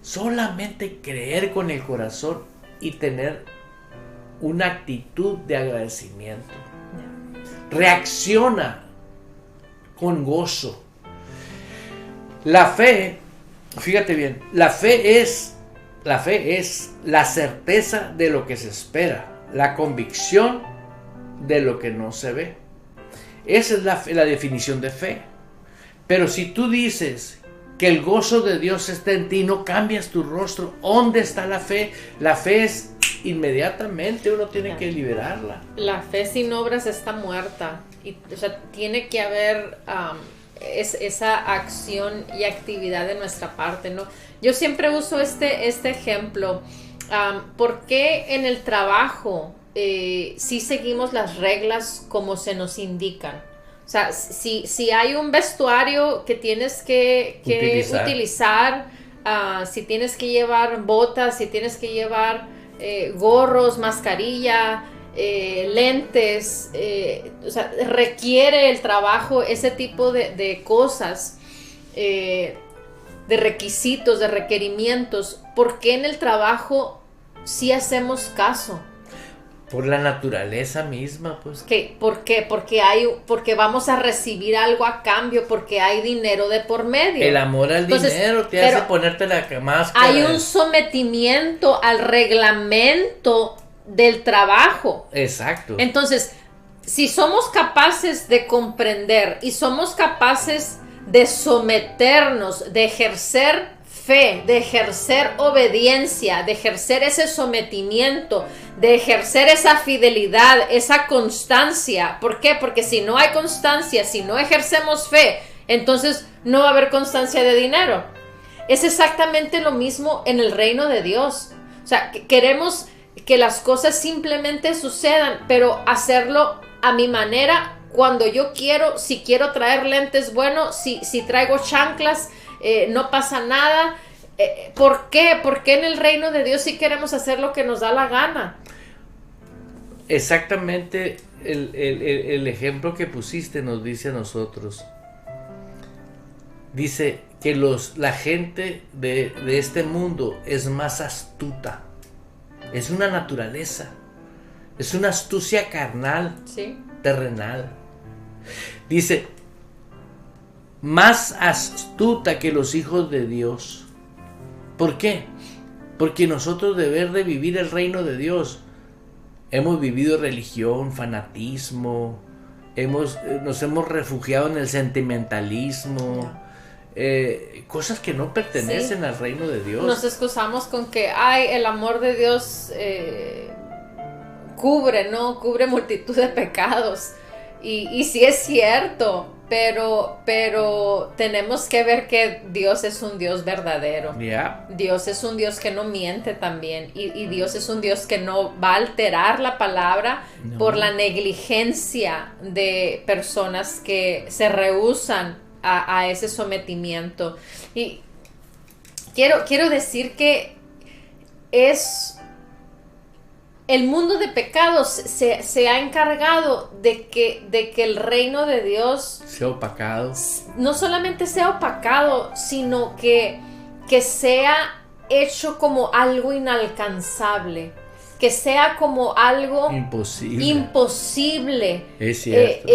solamente creer con el corazón y tener una actitud de agradecimiento. Reacciona con gozo. La fe, fíjate bien, la fe es la certeza de lo que se espera, la convicción de lo que no se ve. Esa es la definición de fe. Pero si tú dices que el gozo de Dios está en ti, no cambias tu rostro. ¿Dónde está la fe? La fe es inmediatamente, uno tiene que liberarla. La fe sin obras está muerta. O sea, tiene que haber esa acción y actividad de nuestra parte, ¿no? Yo siempre uso este ejemplo. ¿Por qué en el trabajo si seguimos las reglas como se nos indican? O sea, si hay un vestuario que tienes que utilizar, si tienes que llevar botas, si tienes que llevar gorros, mascarilla, lentes, o sea, requiere el trabajo ese tipo de cosas, de requisitos, de requerimientos. ¿Por qué en el trabajo sí hacemos caso? Por la naturaleza misma, pues. ¿Por qué? Porque vamos a recibir algo a cambio, porque hay dinero de por medio. El amor al dinero te hace ponerte la máscara. Hay un sometimiento al reglamento del trabajo. Exacto. Entonces, si somos capaces de comprender y somos capaces de someternos, de ejercer fe, de ejercer obediencia, de ejercer ese sometimiento, de ejercer esa fidelidad, esa constancia. ¿Por qué? Porque si no hay constancia, si no ejercemos fe, entonces no va a haber constancia de dinero. Es exactamente lo mismo en el reino de Dios. O sea, queremos que las cosas simplemente sucedan, pero hacerlo a mi manera, cuando yo quiero. Si quiero traer lentes, bueno, si traigo chanclas, no pasa nada. ¿Por qué? Porque en el reino de Dios sí queremos hacer lo que nos da la gana. exactamente el ejemplo que pusiste nos dice a nosotros. Dice que la gente de este mundo es más astuta. Es una naturaleza. Es una astucia carnal, Sí. terrenal. Dice, más astuta que los hijos de Dios. ¿Por qué? Porque nosotros deber de vivir el reino de Dios hemos vivido religión, fanatismo, nos hemos refugiado en el sentimentalismo, cosas que no pertenecen Sí. al reino de Dios. Nos excusamos con que el amor de Dios cubre multitud de pecados. Y sí es cierto, pero tenemos que ver que Dios es un Dios verdadero. Yeah. Dios es un Dios que no miente también. Y Dios es un Dios que no va a alterar la palabra No. por la negligencia de personas que se rehúsan a ese sometimiento. Y quiero decir que el mundo de pecados se ha encargado de que el reino de Dios Sea opacado. no solamente sea opacado, sino que sea hecho como algo inalcanzable, que sea como algo imposible. Es cierto.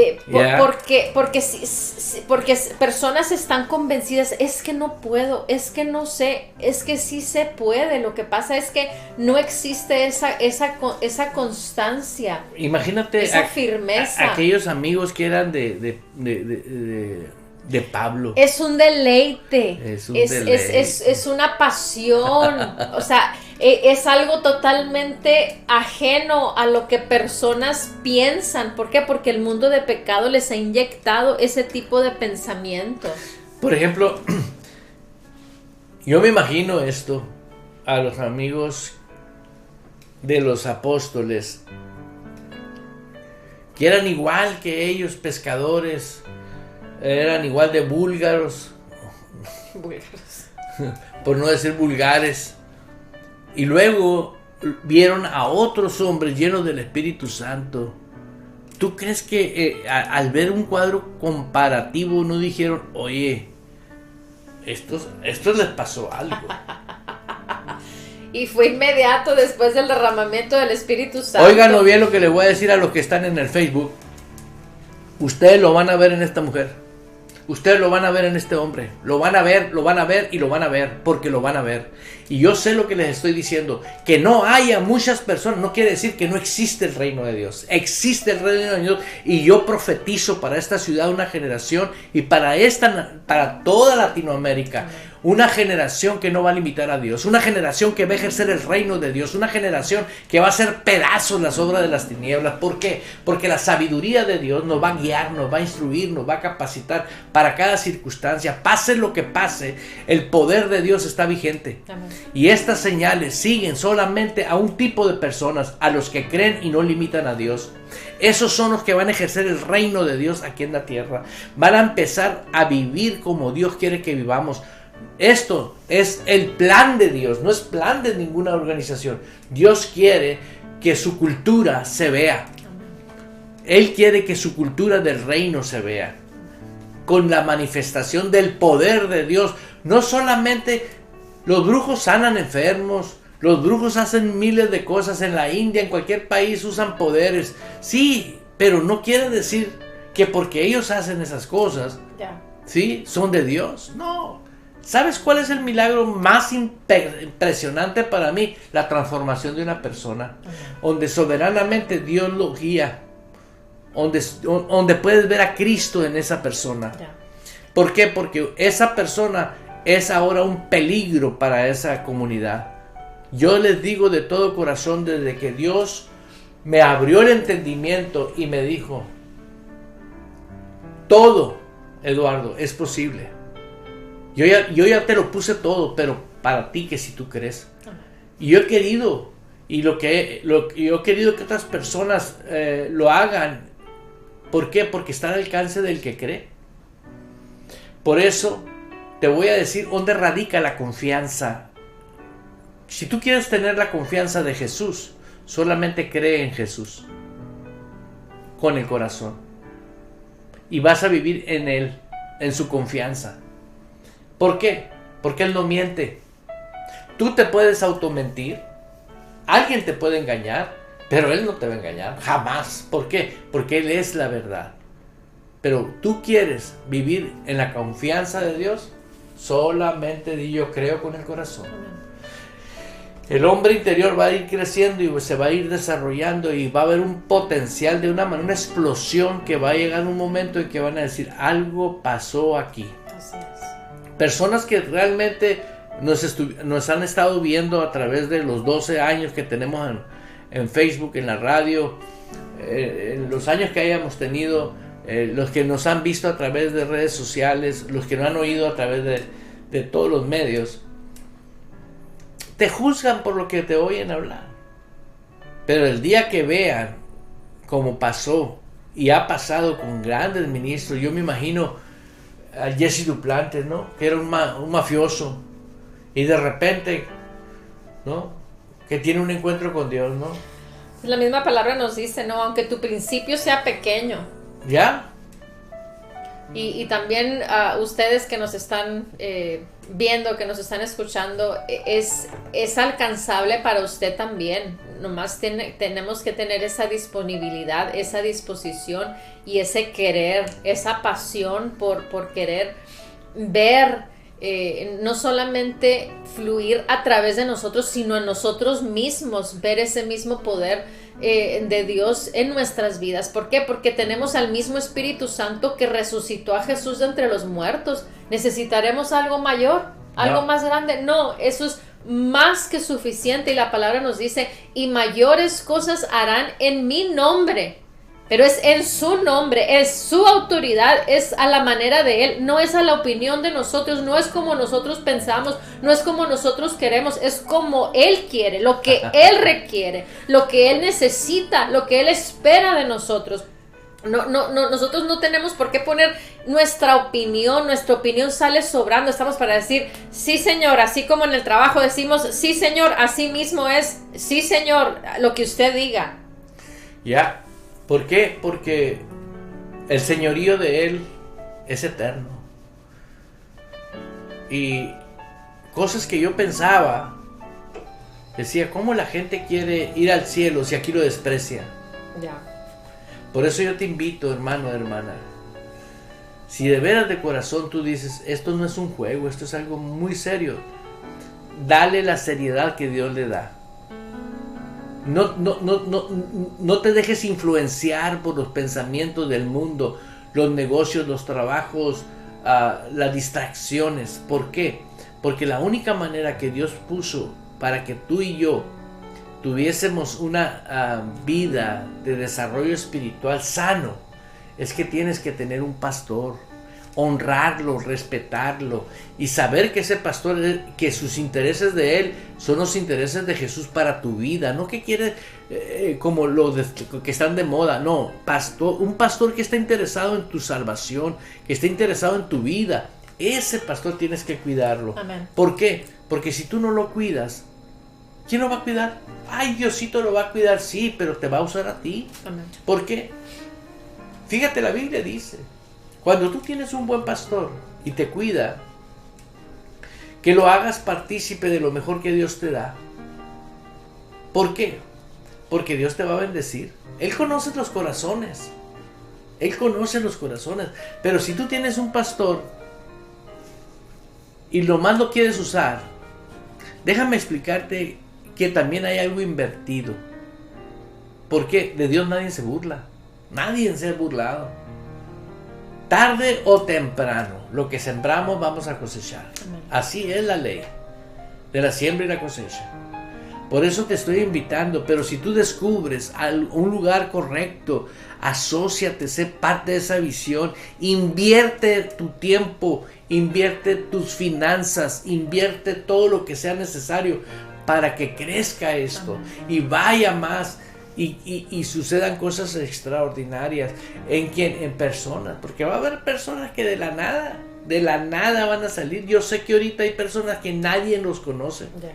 Porque personas están convencidas, es que no puedo, es que no sé, es que sí se puede. Lo que pasa es que no existe esa constancia. Imagínate esa firmeza. Aquellos amigos que eran de Pablo. Es un deleite. Es una pasión. O sea, es algo totalmente ajeno a lo que personas piensan. ¿Por qué? Porque el mundo de pecado les ha inyectado ese tipo de pensamiento. Por ejemplo, yo me imagino esto a los amigos de los apóstoles, que eran igual que ellos, pescadores, eran igual de búlgaros, por no decir vulgares, y luego vieron a otros hombres llenos del Espíritu Santo. ¿Tú crees que al ver un cuadro comparativo no dijeron, oye, estos les pasó algo? Y fue inmediato después del derramamiento del Espíritu Santo. Óiganlo bien lo que les voy a decir a los que están en el Facebook. Ustedes lo van a ver en esta mujer. Ustedes lo van a ver en este hombre. Lo van a ver y lo van a ver, porque lo van a ver. Y yo sé lo que les estoy diciendo. Que no haya muchas personas no quiere decir que no existe el reino de Dios. Existe el reino de Dios. Y yo profetizo para esta ciudad una generación, y para toda Latinoamérica, una generación que no va a limitar a Dios, una generación que va a ejercer el reino de Dios, una generación que va a hacer pedazos las obras de las tinieblas. ¿Por qué? Porque la sabiduría de Dios nos va a guiar, nos va a instruir, nos va a capacitar para cada circunstancia. Pase lo que pase, el poder de Dios está vigente. Amén. Y estas señales siguen solamente a un tipo de personas, a los que creen y no limitan a Dios. Esos son los que van a ejercer el reino de Dios aquí en la tierra. Van a empezar a vivir como Dios quiere que vivamos. Esto es el plan de Dios, no es plan de ninguna organización. Dios quiere que su cultura se vea. Él quiere que su cultura del reino se vea, con la manifestación del poder de Dios. No solamente los brujos sanan enfermos, los brujos hacen miles de cosas en la India, en cualquier país usan poderes. Sí, pero no quiere decir que porque ellos hacen esas cosas, ¿sí?, son de Dios. No. ¿Sabes cuál es el milagro más impresionante para mí? La transformación de una persona, donde soberanamente Dios lo guía, donde puedes ver a Cristo en esa persona. ¿Por qué? Porque esa persona es ahora un peligro para esa comunidad. Yo les digo de todo corazón, desde que Dios me abrió el entendimiento y me dijo, todo, Eduardo, es posible. Yo ya te lo puse todo, pero para ti, que si tú crees. Y yo he querido, yo he querido que otras personas lo hagan. ¿Por qué? Porque está al alcance del que cree. Por eso te voy a decir dónde radica la confianza. Si tú quieres tener la confianza de Jesús, solamente cree en Jesús. con el corazón. Y vas a vivir en Él, en su confianza. ¿Por qué? Porque Él no miente. Tú te puedes automentir, alguien te puede engañar, pero Él no te va a engañar, jamás. ¿Por qué? Porque Él es la verdad. Pero tú quieres vivir en la confianza de Dios, solamente di yo creo con el corazón. El hombre interior va a ir creciendo y se va a ir desarrollando y va a haber un potencial de una explosión que va a llegar un momento en que van a decir algo pasó aquí. Así es. Personas que realmente nos han estado viendo a través de los 12 años que tenemos en Facebook, en la radio, en los años que hayamos tenido, los que nos han visto a través de redes sociales, los que no han oído a través de todos los medios, te juzgan por lo que te oyen hablar. Pero el día que vean como pasó y ha pasado con grandes ministros, yo me imagino a Jesse Duplantis, ¿no? Que era un mafioso, y de repente, ¿no? Que tiene un encuentro con Dios, ¿no? La misma palabra nos dice, ¿no? Aunque tu principio sea pequeño. ¿Ya? Y también ustedes que nos están viendo, que nos están escuchando, es alcanzable para usted también. Nomás tenemos que tener esa disponibilidad, esa disposición y ese querer, esa pasión por querer ver, no solamente fluir a través de nosotros, sino en nosotros mismos, ver ese mismo poder de Dios en nuestras vidas. ¿Por qué? Porque tenemos al mismo Espíritu Santo que resucitó a Jesús de entre los muertos. ¿Necesitaremos algo mayor? ¿Algo más grande? No, eso es más que suficiente, y la palabra nos dice, y mayores cosas harán en mi nombre. Pero es en su nombre, es su autoridad, es a la manera de Él, no es a la opinión de nosotros, no es como nosotros pensamos, no es como nosotros queremos, es como Él quiere, lo que Él requiere, lo que Él necesita, lo que Él espera de nosotros. Nosotros no tenemos por qué poner nuestra opinión sale sobrando, estamos para decir, sí Señor, así como en el trabajo decimos, sí Señor, así mismo es, sí Señor, lo que usted diga. Ya. ¿Por qué? Porque el señorío de Él es eterno. Y cosas que yo pensaba, decía, ¿cómo la gente quiere ir al cielo si aquí lo desprecia? Ya. Por eso yo te invito, hermano, hermana, si de veras de corazón tú dices, esto no es un juego, esto es algo muy serio, dale la seriedad que Dios le da. No te dejes influenciar por los pensamientos del mundo, los negocios, los trabajos, las distracciones. ¿Por qué? Porque la única manera que Dios puso para que tú y yo tuviésemos una vida de desarrollo espiritual sano es que tienes que tener un pastor, honrarlo, respetarlo y saber que ese pastor, que sus intereses de él son los intereses de Jesús para tu vida, no que quiere como que están de moda, no, un pastor que está interesado en tu salvación, que está interesado en tu vida, ese pastor tienes que cuidarlo. Amén. ¿Por qué? Porque si tú no lo cuidas, ¿quién lo va a cuidar? Ay, Diosito lo va a cuidar, sí, pero te va a usar a ti. Amén. ¿Por qué? Fíjate, la Biblia dice, cuando tú tienes un buen pastor y te cuida, que lo hagas partícipe de lo mejor que Dios te da. ¿Por qué? Porque Dios te va a bendecir. Él conoce los corazones. Él conoce los corazones. Pero si tú tienes un pastor y lo más lo quieres usar, déjame explicarte que también hay algo invertido. Porque de Dios nadie se burla. Nadie se ha burlado. Tarde o temprano, lo que sembramos vamos a cosechar. Amén. Así es la ley de la siembra y la cosecha. Por eso te estoy invitando, pero si tú descubres un lugar correcto, asóciate, sé parte de esa visión, invierte tu tiempo, invierte tus finanzas, invierte todo lo que sea necesario para que crezca esto. Amén. Y vaya más. Y sucedan cosas extraordinarias en personas, porque va a haber personas que de la nada van a salir. Yo sé que ahorita hay personas que nadie los conoce, Ya.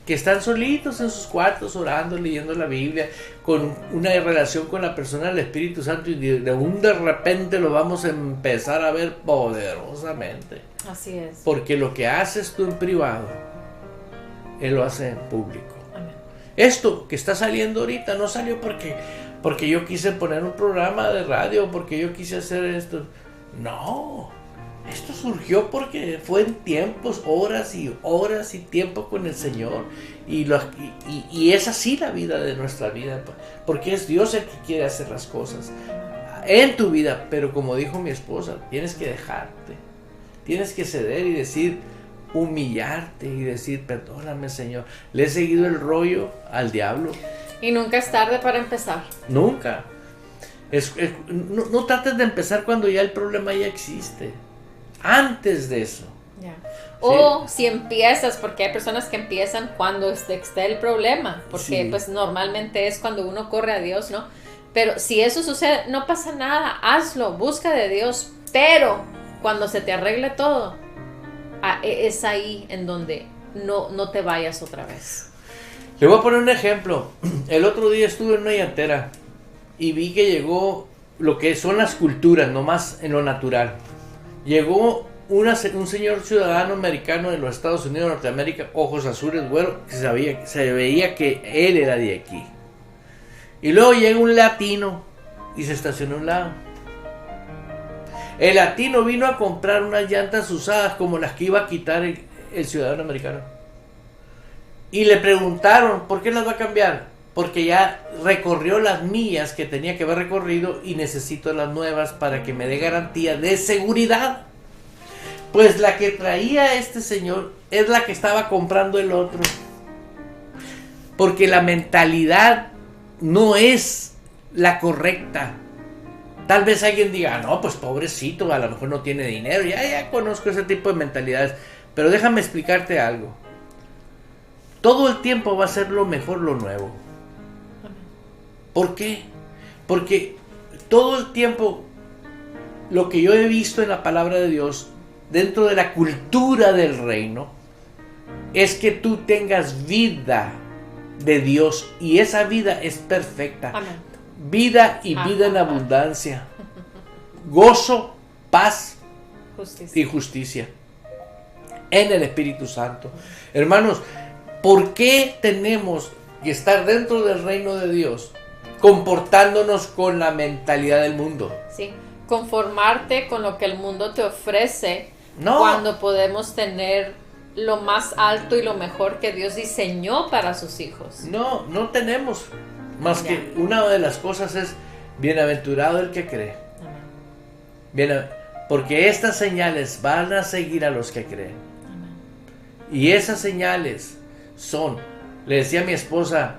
que están solitos en sus cuartos orando, leyendo la Biblia, con una relación con la persona del Espíritu Santo, y de repente lo vamos a empezar a ver poderosamente. Así es. Porque lo que haces tú en privado, Él lo hace en público. Amén. Esto que está saliendo ahorita no salió porque yo quise poner un programa de radio, porque yo quise hacer esto. No, esto surgió porque fue en tiempos, horas y tiempo con el Señor. Y es así la vida de nuestra vida, porque es Dios el que quiere hacer las cosas en tu vida. Pero como dijo mi esposa, tienes que dejarte, tienes que ceder y decir, humillarte y decir, perdóname, Señor, le he seguido el al diablo. Y nunca es tarde para empezar. Nunca. No trates de empezar cuando ya el problema ya existe. Antes de eso. Yeah. Sí. O si empiezas, porque hay personas que empiezan cuando está el problema, porque Sí. pues normalmente es cuando uno corre a Dios, ¿no? Pero si eso sucede, no pasa nada, hazlo, busca de Dios, pero cuando se te arregle todo, es ahí en donde no te vayas otra vez. Le voy a poner un ejemplo. El otro día estuve en una llantera y vi que llegó lo que son las culturas, nomás en lo natural. Llegó un señor ciudadano americano de los Estados Unidos de Norteamérica, ojos azules, güero, que se veía que él era de aquí. Y luego llega un latino y se estacionó a un lado. El latino vino a comprar unas llantas usadas como las que iba a quitar el ciudadano americano. Y le preguntaron, ¿por qué las va a cambiar? Porque ya recorrió las millas que tenía que haber recorrido y necesito las nuevas para que me dé garantía de seguridad. Pues la que traía este señor es la que estaba comprando el otro. Porque la mentalidad no es la correcta. Tal vez alguien diga, no, pues pobrecito, a lo mejor no tiene dinero. Ya conozco ese tipo de mentalidades. Pero déjame explicarte algo. Todo el tiempo va a ser lo mejor, lo nuevo. ¿Por qué? Porque todo el tiempo lo que yo he visto en la palabra de Dios, dentro de la cultura del reino, es que tú tengas vida de Dios, y esa vida es perfecta. Amén. Vida y vida en abundancia, gozo, paz Justicia. y justicia en el Espíritu Santo. Hermanos, ¿por qué tenemos que estar dentro del reino de Dios comportándonos con la mentalidad del mundo? Sí, conformarte con lo que el mundo te ofrece, No. cuando podemos tener lo más alto y lo mejor que Dios diseñó para sus hijos. No tenemos más Ya. que una de las cosas es bienaventurado el que cree. Amén. Porque estas señales van a seguir a los que creen. Amén. Y esas señales son, le decía a mi esposa,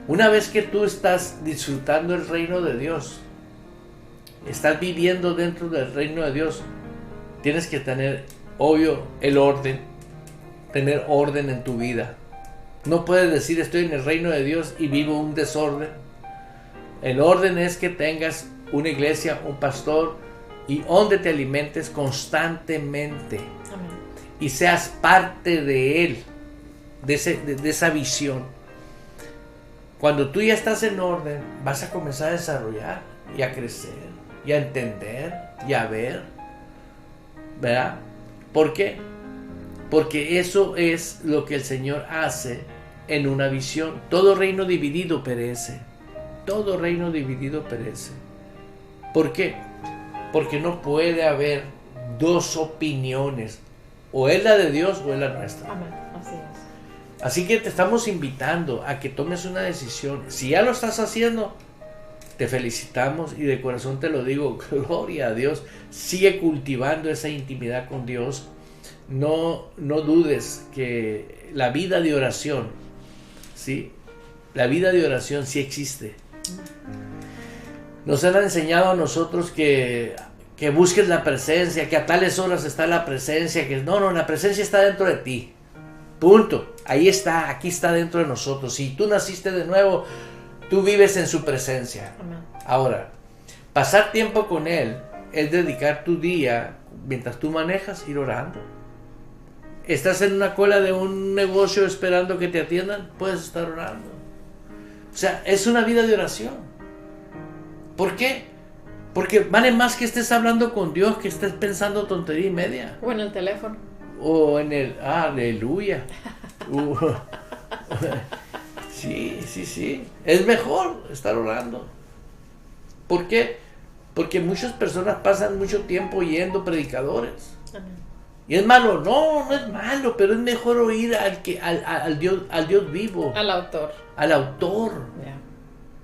una vez que tú estás disfrutando el reino de Dios, estás viviendo dentro del reino de Dios, tienes que tener, obvio, el orden, tener orden en tu vida. No puedes decir estoy en el reino de Dios y vivo un desorden. El orden es que tengas una iglesia, un pastor, y donde te alimentes constantemente Amén. y seas parte de él, de esa visión. Cuando tú ya estás en orden, vas a comenzar a desarrollar y a crecer y a entender y a ver, ¿verdad? ¿Por qué? Porque eso es lo que el Señor hace en una visión. Todo reino dividido perece. Todo reino dividido perece. ¿Por qué? Porque no puede haber dos opiniones. O es la de Dios o es la nuestra. Amén. Así es. Así que te estamos invitando a que tomes una decisión. Si ya lo estás haciendo, te felicitamos y de corazón te lo digo, gloria a Dios. Sigue cultivando esa intimidad con Dios. No dudes que la vida de oración, ¿sí? La vida de oración sí existe. Nos han enseñado a nosotros que busques la presencia, que a tales horas está la presencia, que no, la presencia está dentro de ti. Punto. Ahí está, aquí está dentro de nosotros. Si tú naciste de nuevo, tú vives en su presencia. Amén. Ahora, pasar tiempo con Él es dedicar tu día, mientras tú manejas, ir orando. estás en una cola de un negocio esperando que te atiendan, puedes estar orando. O sea, es una vida de oración. ¿Por qué? Porque vale más que estés hablando con Dios que estés pensando tontería y media. O en el teléfono. O en el... ¡Aleluya! Sí. Es mejor estar orando. ¿Por qué? Porque muchas personas pasan mucho tiempo oyendo predicadores. Amén. ¿Y es malo? No es malo, pero es mejor oír al Dios vivo. Al autor. Al autor. Yeah.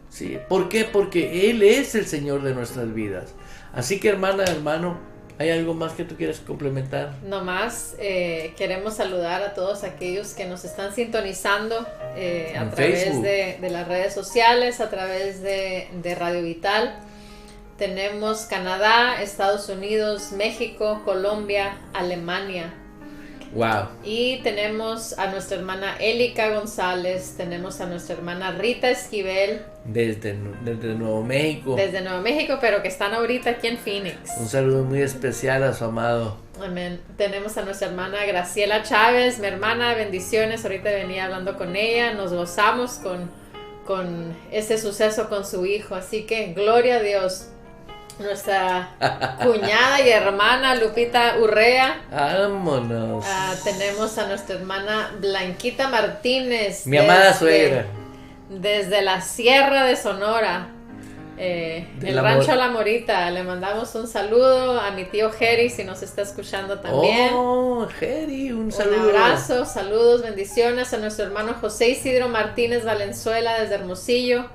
¿Sí? ¿Por qué? Porque Él es el Señor de nuestras vidas. Así que, hermana, hermano, ¿hay algo más que tú quieres complementar? No más, queremos saludar a todos aquellos que nos están sintonizando a través de las redes sociales, a través de Radio Vital. Tenemos Canadá, Estados Unidos, México, Colombia, Alemania. Wow. Y tenemos a nuestra hermana Élica González, tenemos a nuestra hermana Rita Esquivel. Desde Nuevo México. Desde Nuevo México, pero que están ahorita aquí en Phoenix. Un saludo muy especial a su amado. Amén. Tenemos a nuestra hermana Graciela Chávez, mi hermana, bendiciones. Ahorita venía hablando con ella, nos gozamos con ese suceso con su hijo. Así que gloria a Dios. Nuestra cuñada y hermana Lupita Urrea. Vámonos. Tenemos a nuestra hermana Blanquita Martínez. Mi amada suegra. Desde la Sierra de Sonora. El Rancho La Morita. Le mandamos un saludo a mi tío Jerry, si nos está escuchando también. Oh, Jerry, un saludo. Un abrazo, saludos, bendiciones a nuestro hermano José Isidro Martínez Valenzuela desde Hermosillo.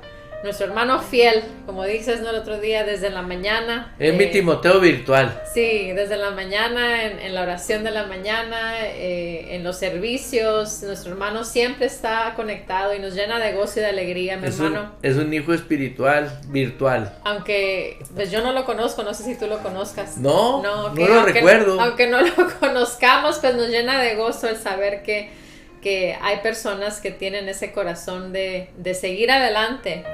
Nuestro hermano fiel, como dices, ¿no? El otro día desde la mañana. Es mi Timoteo virtual. Sí, desde la mañana, en la oración de la mañana, en los servicios. Nuestro hermano siempre está conectado y nos llena de gozo y de alegría, mi hermano. Es un hijo espiritual virtual. Aunque, pues yo no lo conozco, no sé si tú lo conozcas. No lo recuerdo. Aunque no lo conozcamos, pues nos llena de gozo el saber que hay personas que tienen ese corazón de seguir adelante.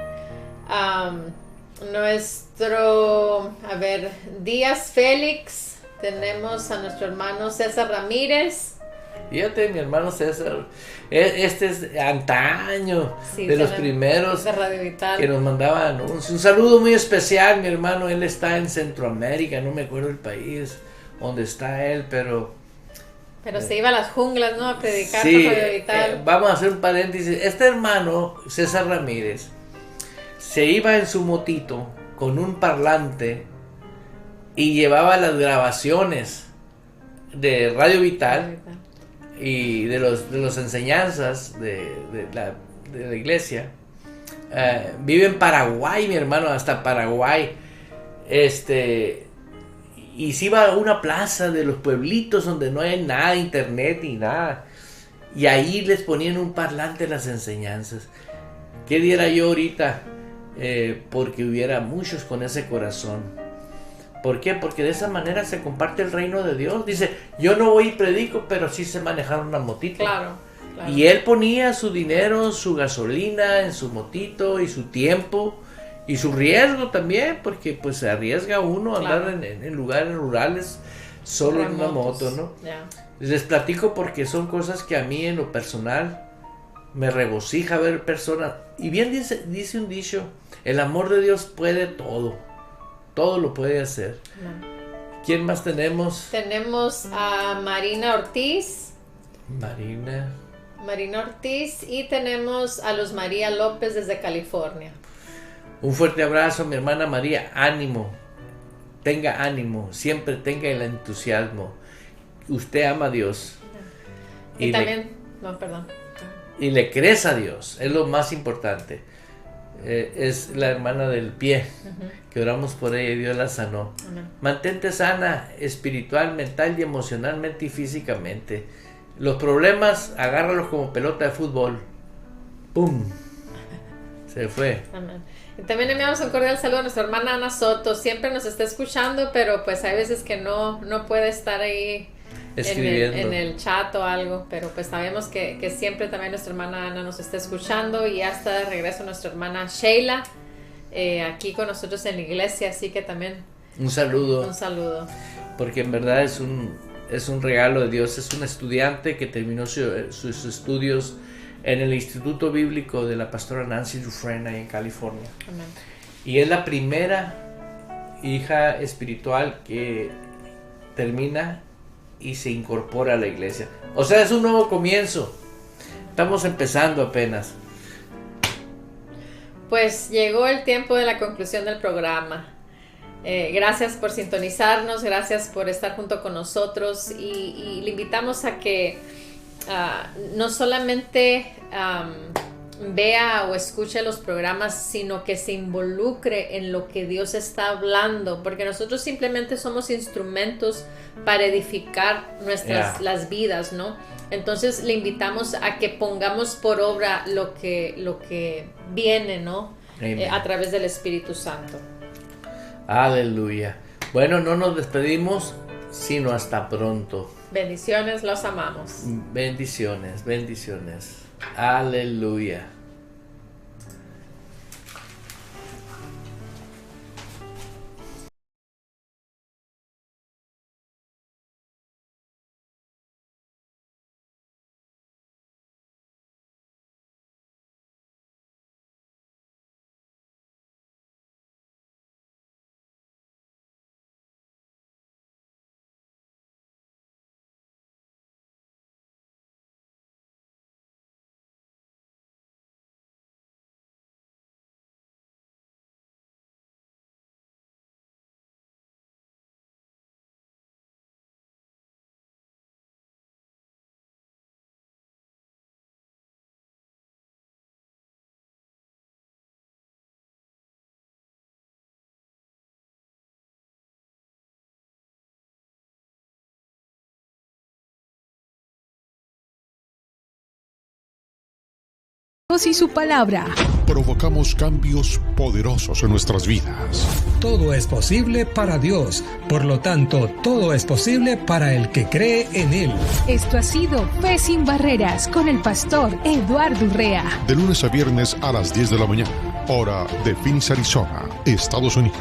Díaz Félix, tenemos a nuestro hermano César Ramírez. Fíjate, mi hermano César, este es antaño, sí, de los primeros de Radio Vital, que nos mandaba anuncios. Un saludo muy especial, mi hermano, él está en Centroamérica, no me acuerdo el país donde está él, pero se iba a las junglas, ¿no? A predicar, sí, por Radio Vital. Vamos a hacer un paréntesis. Este hermano, César Ramírez, se iba en su motito con un parlante y llevaba las grabaciones de Radio Vital y de las enseñanzas de la iglesia. Vive en Paraguay, mi hermano, hasta Paraguay. Y se iba a una plaza de los pueblitos donde no hay nada, internet ni nada. Y ahí les ponían un parlante las enseñanzas. ¿Qué diera yo ahorita? Porque hubiera muchos con ese corazón. ¿Por qué? Porque de esa manera se comparte el reino de Dios. Dice, yo no voy y predico, pero sí sé manejar una motito. Claro. Y él ponía su dinero, su gasolina en su motito y su tiempo y su riesgo también, porque pues se arriesga uno a andar en lugares rurales solo remotos, en una moto, ¿no? Yeah. Les platico porque son cosas que a mí en lo personal me regocija ver personas. Y bien dice un dicho, el amor de Dios puede todo lo puede hacer. ¿Quién más tenemos? Tenemos a Marina Ortiz. Marina Ortiz, y tenemos a Luz María López desde California. Un fuerte abrazo, mi hermana María. Ánimo, tenga ánimo, siempre tenga el entusiasmo. Usted ama a Dios. Y también, perdón. Y le crees a Dios, es lo más importante. Es la hermana del pie, que oramos por ella y Dios la sanó. Mantente sana espiritual, mental y emocionalmente y físicamente. Los problemas, agárralos como pelota de fútbol. ¡Pum! Se fue. Amén. Y también enviamos un cordial saludo a nuestra hermana Ana Soto. Siempre nos está escuchando, pero pues hay veces que no puede estar ahí escribiendo en el chat o algo, pero pues sabemos que siempre también nuestra hermana Ana nos está escuchando, y ya está de regreso nuestra hermana Sheila aquí con nosotros en la iglesia, así que también un saludo, porque en verdad es un es un regalo de Dios. Es un estudiante que terminó sus estudios en el Instituto Bíblico de la pastora Nancy Dufresne ahí en California. Amén. Y es la primera hija espiritual que termina y se incorpora a la iglesia. O sea, es un nuevo comienzo. Estamos empezando apenas. Pues llegó el tiempo de la conclusión del programa. Gracias por sintonizarnos, gracias por estar junto con nosotros y le invitamos a que no solamente vea o escuche los programas, sino que se involucre en lo que Dios está hablando, porque nosotros simplemente somos instrumentos para edificar las vidas, ¿no? Entonces le invitamos a que pongamos por obra lo que viene, ¿no? A través del Espíritu Santo. Aleluya. Bueno, no nos despedimos, sino hasta pronto. Bendiciones, los amamos. Bendiciones, bendiciones. Aleluya. Y su palabra. Provocamos cambios poderosos en nuestras vidas. Todo es posible para Dios, por lo tanto, todo es posible para el que cree en Él. Esto ha sido Fe Sin Barreras con el pastor Eduardo Urrea. De lunes a viernes a las 10 de la mañana, hora de Phoenix, Arizona, Estados Unidos.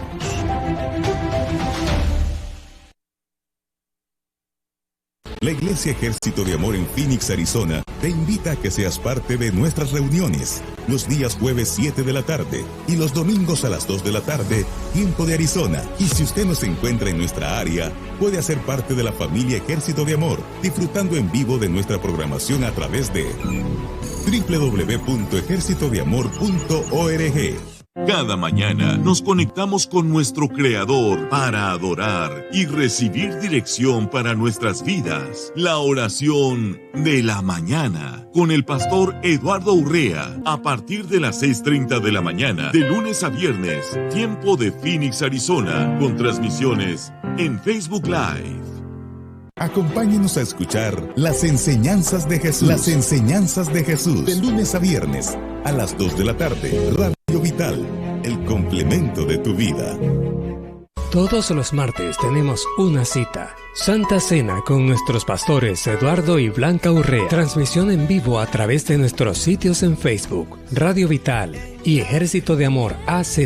La Iglesia Ejército de Amor en Phoenix, Arizona, te invita a que seas parte de nuestras reuniones, los días jueves 7 de la tarde y los domingos a las 2 de la tarde, tiempo de Arizona. Y si usted no se encuentra en nuestra área, puede hacer parte de la familia Ejército de Amor, disfrutando en vivo de nuestra programación a través de www.ejercitodeamor.org. Cada mañana nos conectamos con nuestro Creador para adorar y recibir dirección para nuestras vidas. La oración de la mañana con el pastor Eduardo Urrea a partir de las 6:30 de la mañana de lunes a viernes, tiempo de Phoenix, Arizona, con transmisiones en Facebook Live. Acompáñenos a escuchar las enseñanzas de Jesús. Las enseñanzas de Jesús. De lunes a viernes a las 2 de la tarde. Radio Vital, el complemento de tu vida. Todos los martes tenemos una cita. Santa Cena con nuestros pastores Eduardo y Blanca Urrea. Transmisión en vivo a través de nuestros sitios en Facebook, Radio Vital y Ejército de Amor AZ.